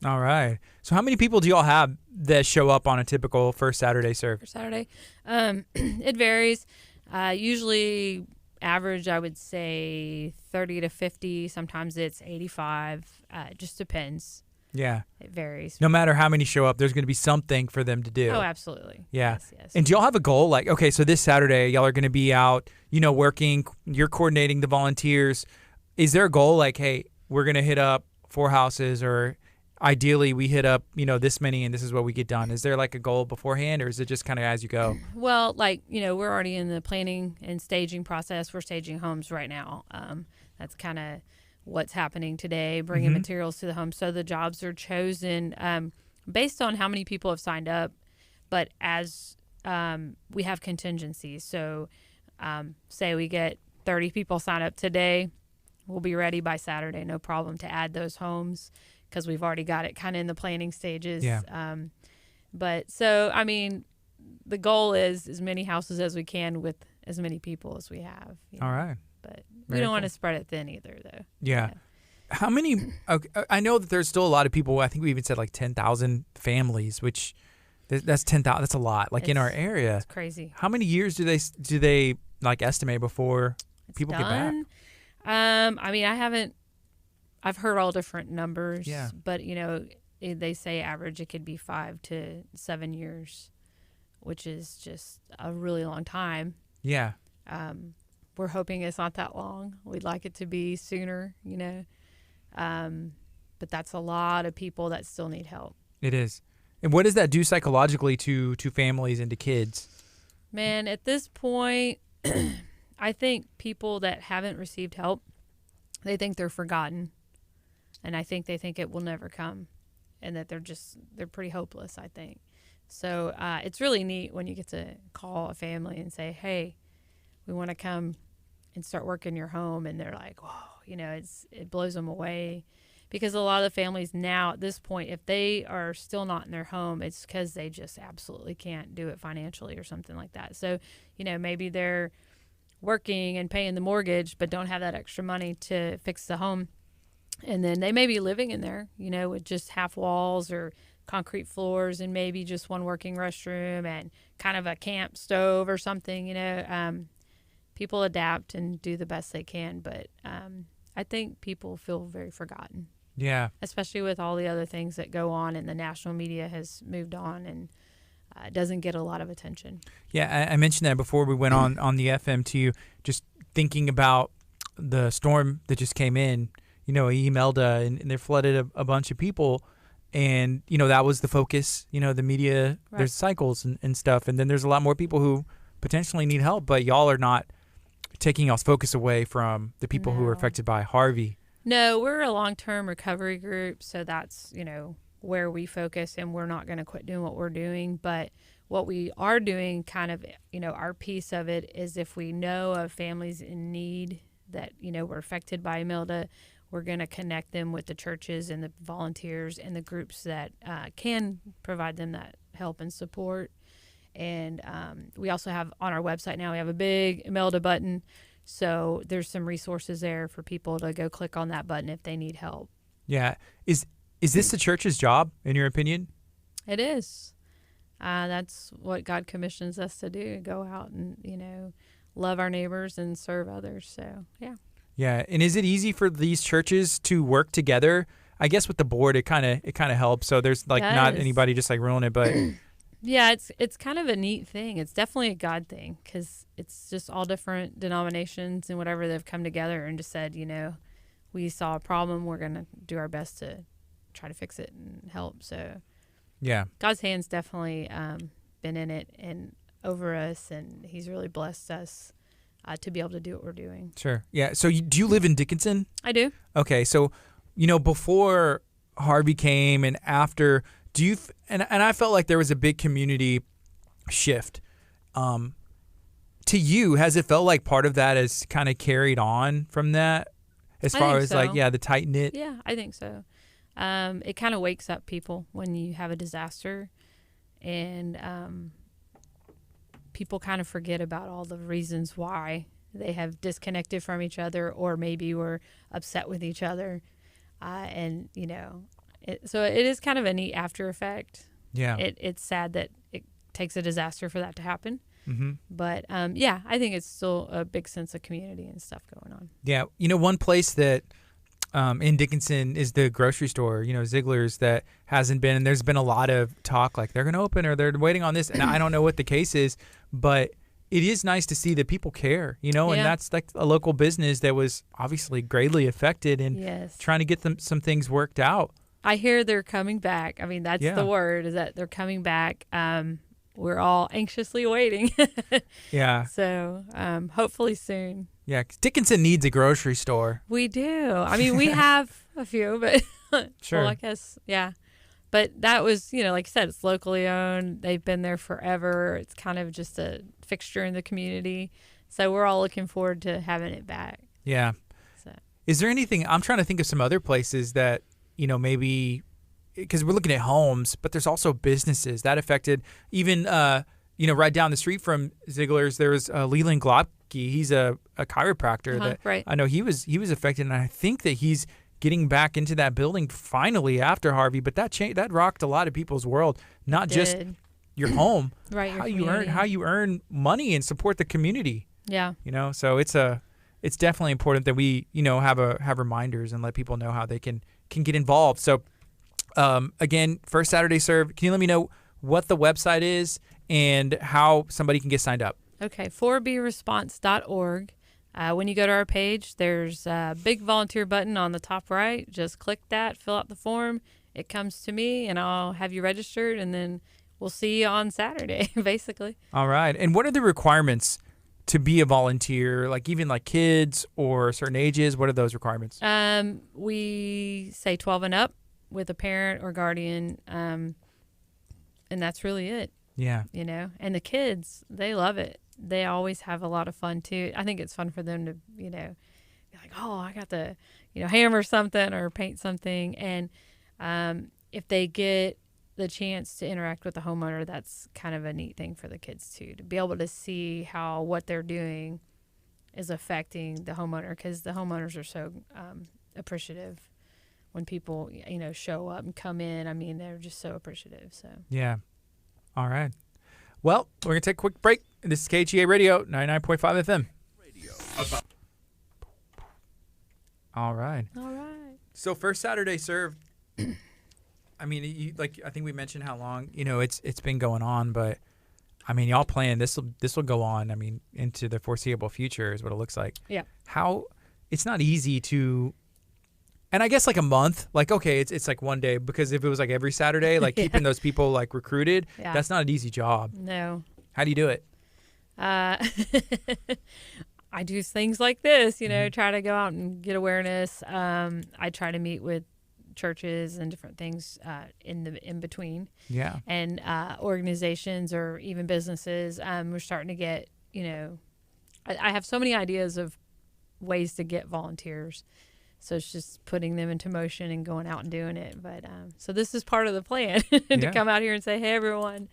All right. So how many people do y'all have that show up on a typical first Saturday serve? For Saturday, it varies. Usually average, I would say 30 to 50. Sometimes it's 85. It just depends. Yeah. It varies. No matter how many show up, there's going to be something for them to do. Oh, absolutely. Yeah. Yes. And do y'all have a goal? Like, okay, so this Saturday, y'all are going to be out, working. You're coordinating the volunteers. Is there a goal like, hey, we're going to hit up 4 houses, or ideally we hit up, this many and this is what we get done? Is there like a goal beforehand, or is it just kind of as you go? Well, we're already in the planning and staging process. We're staging homes right now. That's kind of what's happening today, bringing materials to the home. So the jobs are chosen based on how many people have signed up, but as we have contingencies. So say we get 30 people sign up today, we'll be ready by Saturday, no problem, to add those homes because we've already got it kind of in the planning stages. Yeah. But so, the goal is as many houses as we can with as many people as we have. All right. But Very we don't cool. want to spread it thin either, though. Yeah. How many? Okay, I know that there's still a lot of people. I think we even said like 10,000 families, which that's 10,000. That's a lot. Like in our area, It's crazy. how many years do they like estimate before people get back? I've heard all different numbers. Yeah. But they say average it could be 5 to 7 years, which is just a really long time. Yeah. We're hoping it's not that long. We'd like it to be sooner, but that's a lot of people that still need help. It is. And what does that do psychologically to families and to kids? Man, at this point, I think people that haven't received help, they think they're forgotten, and I think they think it will never come, and that they're pretty hopeless, I think. So it's really neat when you get to call a family and say, hey, we want to come and start working your home, and they're like, whoa, it blows them away, because a lot of the families now at this point, if they are still not in their home, it's because they just absolutely can't do it financially or something like that. So, maybe they're working and paying the mortgage, but don't have that extra money to fix the home. And then they may be living in there, with just half walls or concrete floors and maybe just one working restroom and kind of a camp stove or something, people adapt and do the best they can. But I think people feel very forgotten. Yeah. Especially with all the other things that go on, and the national media has moved on and doesn't get a lot of attention. Yeah, I mentioned that before we went on the FM to you, just thinking about the storm that just came in, Imelda, and they flooded a bunch of people. And, that was the focus, the media, Right. There's cycles and stuff. And then there's a lot more people who potentially need help, but y'all are not taking y'all's focus away from the people who are No. affected by Harvey. No, we're a long-term recovery group, so that's, where we focus, and we're not going to quit doing what we're doing. But what we are doing, kind of, our piece of it is if we know of families in need that, were affected by Imelda, we're going to connect them with the churches and the volunteers and the groups that can provide them that help and support. And we also have on our website now, we have a big Imelda button. So there's some resources there for people to go click on that button if they need help. Yeah. Is this the church's job, in your opinion? It is. That's what God commissions us to do, go out and, love our neighbors and serve others. So, yeah. Yeah. And is it easy for these churches to work together? I guess with the board, it kind of helps. So there's not Does. anybody just like ruling it, but Yeah, it's kind of a neat thing. It's definitely a God thing, because it's just all different denominations and whatever, they've come together and just said, we saw a problem, we're going to do our best to try to fix it and help. So yeah. God's hand's definitely been in it and over us, and he's really blessed us to be able to do what we're doing. Sure. Yeah. So do you live in Dickinson? I do. Okay. So, before Harvey came and after, do you, and I felt like there was a big community shift. To you, has it felt like part of that is kind of carried on from that? As I far think as so. the tight knit? Yeah, I think so. It kind of wakes up people when you have a disaster, and people kind of forget about all the reasons why they have disconnected from each other, or maybe were upset with each other. And, So it is kind of a neat after effect. Yeah. It's sad that it takes a disaster for that to happen. Mm-hmm. But yeah, I think it's still a big sense of community and stuff going on. Yeah. One place that in Dickinson is the grocery store, Ziegler's, that hasn't been, and there's been a lot of talk like they're going to open or they're waiting on this. And I don't know what the case is, but it is nice to see that people care, and that's like a local business that was obviously greatly affected and trying to get some things worked out. I hear they're coming back. I mean, that's the word, is that they're coming back. We're all anxiously waiting. Yeah. So hopefully soon. Yeah, 'cause Dickinson needs a grocery store. We do. I mean, we have a few, but sure. Well, I guess, yeah. But that was, like I said, it's locally owned. They've been there forever. It's kind of just a fixture in the community. So we're all looking forward to having it back. Yeah. So. Is there anything, I'm trying to think of some other places that, maybe, because we're looking at homes, but there's also businesses that affected. Even, right down the street from Ziegler's, there was Leland Globke. He's a chiropractor that right. I know he was affected, and I think that he's getting back into that building finally after Harvey. But that rocked a lot of people's world, not just your home, right? How you earn money and support the community. Yeah. So it's definitely important that we have reminders and let people know how they can get involved. So again, First Saturday Serve. Can you let me know what the website is and how somebody can get signed up? Okay, 4bresponse.org. When you go to our page, there's a big volunteer button on the top right. Just click that, fill out the form. It comes to me, and I'll have you registered, and then we'll see you on Saturday, basically. All right. And what are the requirements to be a volunteer, like even like kids or certain ages? What are those requirements? We say 12 and up with a parent or guardian, and that's really it. Yeah. And the kids, they love it. They always have a lot of fun too. I think it's fun for them to, be like, oh, I got to, hammer something or paint something. And if they get the chance to interact with the homeowner, that's kind of a neat thing for the kids too, to be able to see how what they're doing is affecting the homeowner, because the homeowners are so appreciative when people, show up and come in. I mean, they're just so appreciative. So yeah. All right. Well, we're going to take a quick break. This is KHEA Radio, 99.5 FM. All right. So First Saturday Serve, I mean, I think we mentioned how long, it's been going on, but I mean, y'all plan this will go on, I mean, into the foreseeable future is what it looks like. Yeah. It's not easy to, and I guess like a month, like, okay, it's like one day, because if it was like every Saturday, like keeping those people like recruited, that's not an easy job. No. How do you do it? I do things like this, try to go out and get awareness. I try to meet with churches and different things in between. Yeah. And organizations or even businesses. We're starting to get, I have so many ideas of ways to get volunteers. So it's just putting them into motion and going out and doing it. But so this is part of the plan to come out here and say, hey, everyone,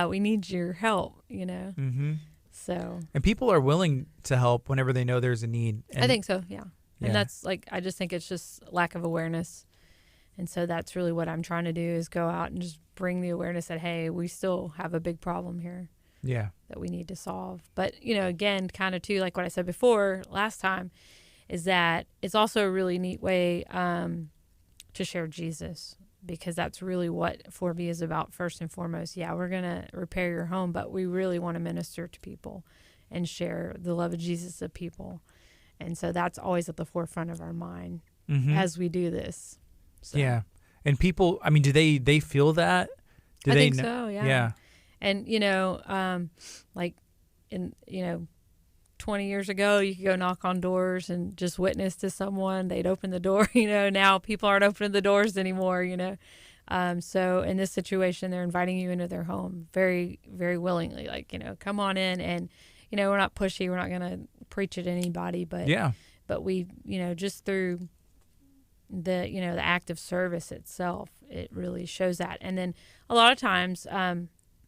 we need your help, Mm-hmm. So. And people are willing to help whenever they know there's a need. And I think so, yeah. And that's I just think it's just lack of awareness. And so that's really what I'm trying to do, is go out and just bring the awareness that, hey, we still have a big problem here. Yeah. That we need to solve. But, again, kind of too, like what I said before last time, is that it's also a really neat way to share Jesus, because that's really what 4B is about first and foremost. Yeah, we're going to repair your home, but we really want to minister to people and share the love of Jesus to people. And so that's always at the forefront of our mind as we do this. So. Yeah. And people, I mean, do they feel that? I think so, yeah. Yeah. And, like in, 20 years ago, you could go knock on doors and just witness to someone. They'd open the door. Now people aren't opening the doors anymore, So in this situation, they're inviting you into their home very, very willingly. Like, come on in. And, we're not pushy. We're not going to preach at anybody. But but we, just through the, the act of service itself, it really shows that. And then a lot of times,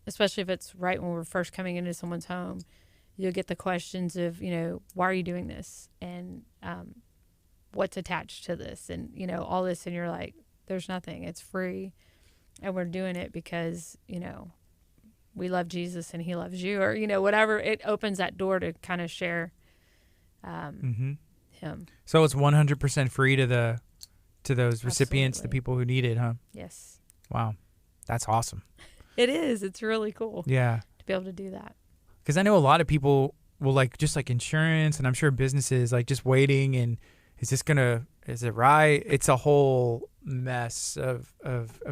especially if it's right when we're first coming into someone's home, you'll get the questions of, why are you doing this? And what's attached to this? And, all this. And you're like, There's nothing. It's free. And we're doing it because, we love Jesus and he loves you, or, whatever. It opens that door to kind of share him. So it's 100% free to those recipients, the Absolutely. people who need it, huh? Yes. Wow. That's awesome. It is. It's really cool Yeah. to be able to do that. Because I know a lot of people will just insurance, and I'm sure businesses just waiting, and is it right? It's a whole mess of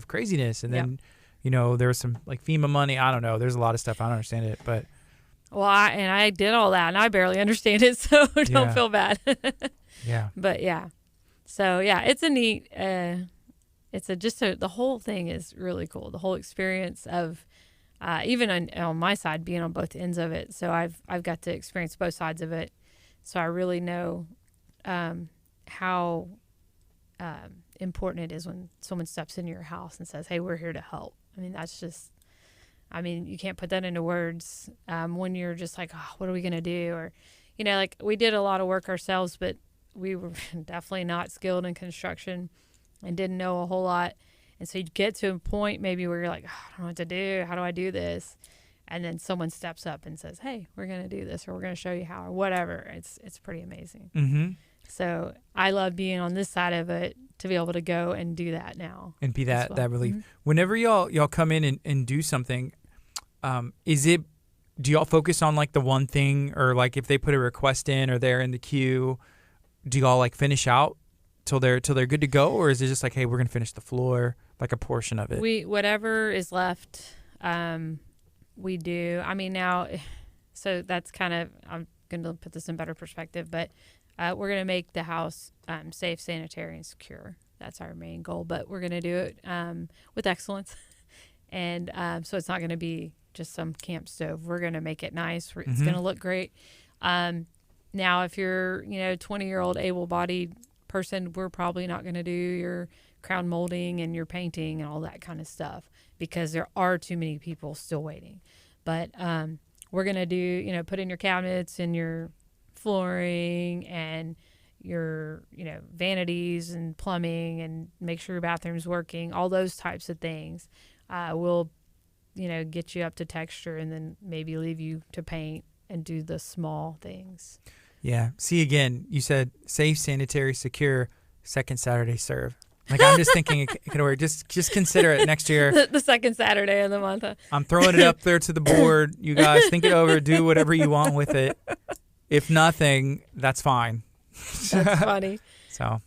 craziness. And then, there was some FEMA money. I don't know. There's a lot of stuff. I don't understand it, but. Well, I did all that and I barely understand it. So don't feel bad. Yeah. But yeah. So yeah, it's a neat, the whole thing is really cool. The whole experience of, even on my side, being on both ends of it. So I've got to experience both sides of it. So I really know, how, important it is when someone steps into your house and says, hey, we're here to help. I mean, you can't put that into words, when you're just like, oh, what are we going to do? Or, we did a lot of work ourselves, but we were definitely not skilled in construction and didn't know a whole lot. And so you'd get to a point maybe where you're like, oh, I don't know what to do. How do I do this? And then someone steps up and says, hey, we're going to do this, or we're going to show you how, or whatever. It's pretty amazing. Mm-hmm. So I love being on this side of it to be able to go and do that now. And be that relief. Mm-hmm. Whenever y'all come in and do something, do y'all focus on the one thing, or if they put a request in or they're in the queue, do y'all finish out till they're good to go, or is it just hey, we're gonna finish the floor, a portion of it? Whatever is left, we do. I mean, now, so that's kind of, I'm gonna put this in better perspective, but we're gonna make the house safe, sanitary, and secure. That's our main goal, but we're gonna do it with excellence, and so it's not gonna be just some camp stove. We're going to make it nice. It's going to look great. Now, if you're, 20-year-old able-bodied person, we're probably not going to do your crown molding and your painting and all that kind of stuff, because there are too many people still waiting. But we're going to do, put in your cabinets and your flooring and your, vanities and plumbing, and make sure your bathroom's working, all those types of things. We'll get you up to texture, and then maybe leave you to paint and do the small things. Yeah. See, again, you said safe, sanitary, secure, second Saturday serve. I'm just thinking it could work. Just consider it next year. The second Saturday of the month. I'm throwing it up there to the board. You guys think it over. Do whatever you want with it. If nothing, that's fine. That's funny. So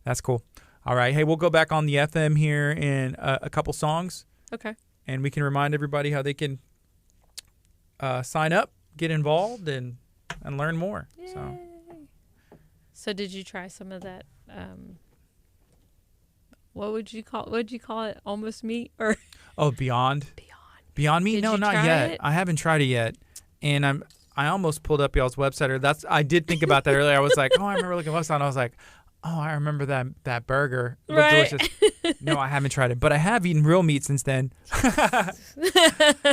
that's cool. All right. Hey, we'll go back on the FM here in a couple songs. Okay. And we can remind everybody how they can sign up, get involved, and learn more. Yay. So did you try some of that? What would you call it? Almost meat, or? Oh, Beyond Meat? Did No, you not try yet. it? I haven't tried it yet, and I almost pulled up y'all's website. Or I did think about that earlier. I was like, oh, I remember looking at the website. And I was like, oh, I remember that burger. It looked Right. delicious. No, I haven't tried it, but I have eaten real meat since then. I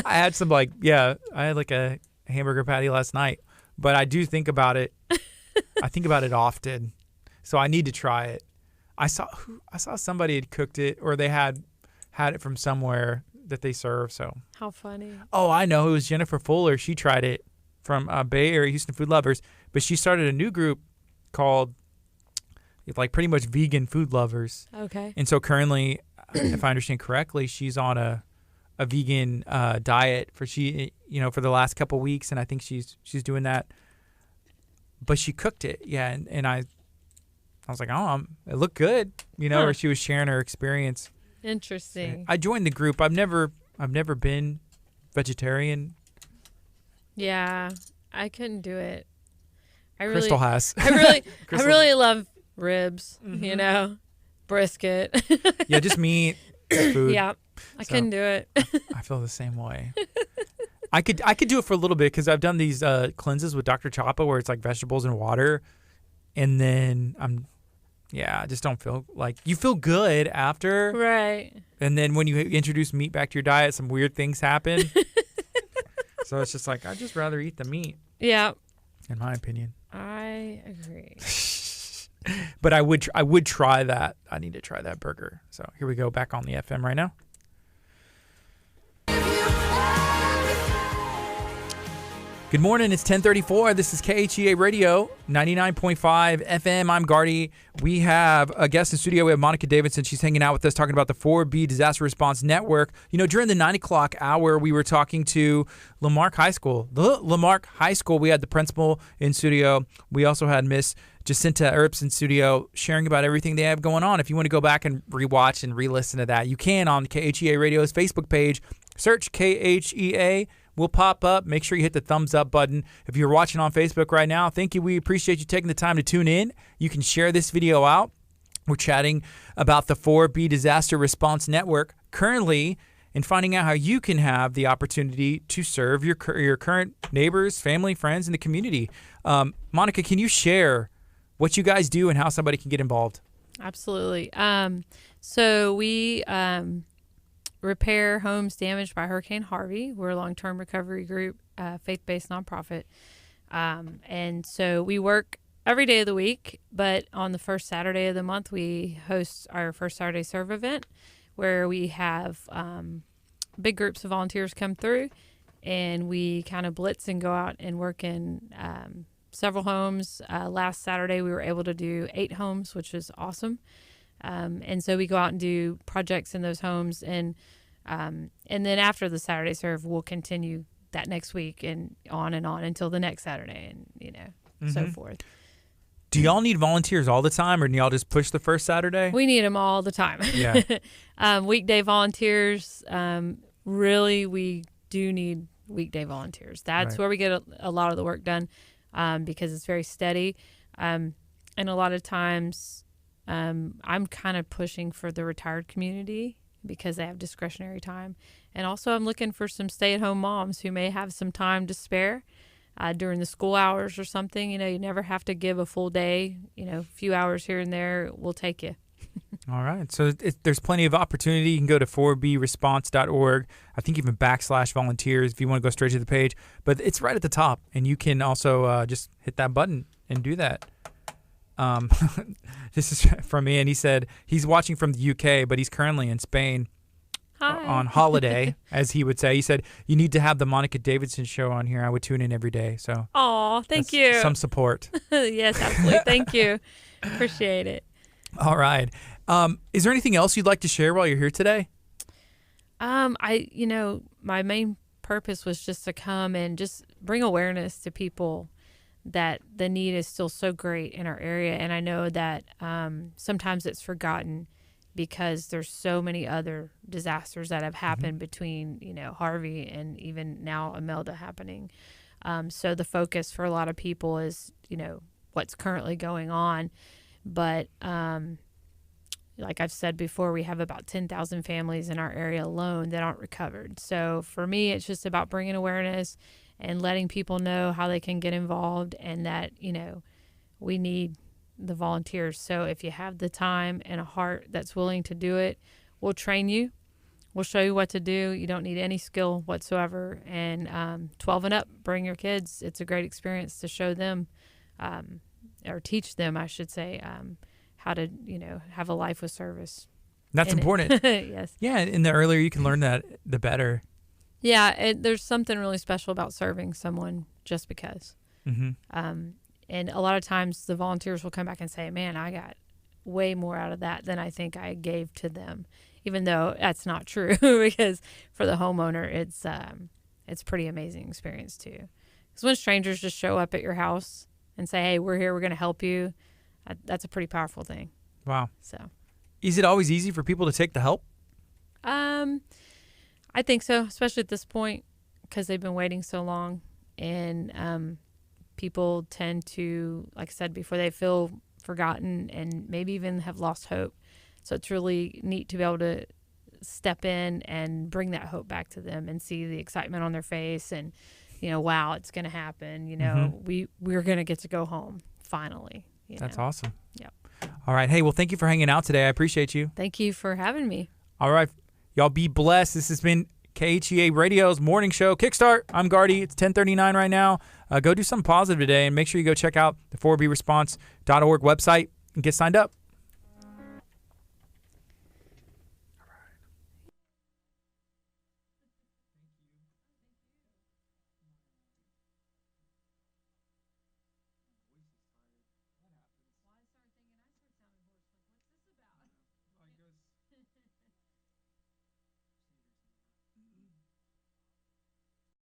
had some I had a hamburger patty last night, but I do think about it. I think about it often, so I need to try it. I saw somebody had cooked it, or they had it from somewhere that they serve. So How funny. oh, I know, it was Jennifer Fuller. She tried it from Bay Area Houston Food Lovers, but she started a new group called pretty much Vegan Food Lovers. Okay. And so currently, if I understand correctly, she's on a vegan diet for the last couple of weeks, and I think she's doing that. But she cooked it, yeah, and I was like, oh, it looked good, Huh. or she was sharing her experience. Interesting. I joined the group. I've never been vegetarian. Yeah, I couldn't do it. Crystal has. I Crystal- really love ribs. Mhm. Brisket. Yeah, just meat, food. Yeah, I So- couldn't do it. I feel the same way. I could do it for a little bit, because I've done these cleanses with Dr. Chapa where it's vegetables and water, and then I just don't feel you feel good after, Right. and then when you introduce meat back to your diet, some weird things happen. So it's just I'd just rather eat the meat, Yeah, in my opinion. I agree. But I would try that. I need to try that burger. So here we go, back on the FM right now. Good morning. It's 10:34. This is KHEA Radio, 99.5 FM. I'm Gardy. We have a guest in studio. We have Monica Davidson. She's hanging out with us talking about the 4B Disaster Response Network. You know, during the 9 o'clock hour, we were talking to Lamarck High School. The Lamarck High School, we had the principal in studio. We also had Miss Jacinta Earps in studio sharing about everything they have going on. If you want to go back and rewatch and re-listen to that, you can on KHEA Radio's Facebook page. Search KHEA. Will pop up. Make sure you hit the thumbs up button. If you're watching on Facebook right now, thank you. We appreciate you taking the time to tune in. You can share this video out. We're chatting about the 4B Disaster Response Network currently and finding out how you can have the opportunity to serve your current neighbors, family, friends in the community. Monica, can you share what you guys do and how somebody can get involved? Absolutely. So we repair homes damaged by Hurricane Harvey. We're a long-term recovery group, faith-based nonprofit. And so we work every day of the week, but on the first Saturday of the month, we host our first Saturday Serve event where we have big groups of volunteers come through, and we kind of blitz and go out and work in several homes. Last Saturday, we were able to do 8 homes, which was awesome. And so we go out and do projects in those homes, and then after the Saturday Serve, we'll continue that next week and on until the next Saturday, and so forth. Do y'all need volunteers all the time, or do y'all just push the first Saturday? We need them all the time. Yeah. Weekday volunteers, really, we do need weekday volunteers. That's where we get a lot of the work done, because it's very steady, and a lot of times. I'm kind of pushing for the retired community because they have discretionary time. And also I'm looking for some stay-at-home moms who may have some time to spare during the school hours or something. You never have to give a full day. A few hours here and there will take you. All right. So there's plenty of opportunity. You can go to 4bresponse.org. I think even /volunteers if you want to go straight to the page. But it's right at the top. And you can also just hit that button and do that. This is from Ian. He said he's watching from the UK, but he's currently in Spain on holiday, as he would say. He said, you need to have the Monica Davidson show on here. I would tune in every day. So, thank you. Some support. Yes, absolutely. Thank you. Appreciate it. All right. Is there anything else you'd like to share while you're here today? My main purpose was just to come and just bring awareness to people that the need is still so great in our area. And I know that sometimes it's forgotten because there's so many other disasters that have happened between, Harvey and even now Imelda happening. So the focus for a lot of people is, what's currently going on. But like I've said before, we have about 10,000 families in our area alone that aren't recovered. So for me, it's just about bringing awareness and letting people know how they can get involved, and that, we need the volunteers. So if you have the time and a heart that's willing to do it, we'll train you. We'll show you what to do. You don't need any skill whatsoever. And 12 and up, bring your kids. It's a great experience to show them, or teach them, I should say, how to, have a life with service. That's important. Yes. Yeah, and the earlier you can learn that, the better. Yeah, there's something really special about serving someone just because. Mm-hmm. And a lot of times the volunteers will come back and say, man, I got way more out of that than I think I gave to them, even though that's not true because for the homeowner, it's a pretty amazing experience too. Because when strangers just show up at your house and say, hey, we're here, we're going to help you, that's a pretty powerful thing. Wow. So, is it always easy for people to take the help? I think so, especially at this point because they've been waiting so long, and people tend to, like I said before, they feel forgotten and maybe even have lost hope. So it's really neat to be able to step in and bring that hope back to them and see the excitement on their face and, wow, it's going to happen. We're going to get to go home finally. That's awesome. Yep. All right. Hey, well, thank you for hanging out today. I appreciate you. Thank you for having me. All right. Y'all be blessed. This has been KHEA Radio's morning show, Kickstart. I'm Gardy. It's 10:39 right now. Go do something positive today, and make sure you go check out the 4bresponse.org website. and get signed up.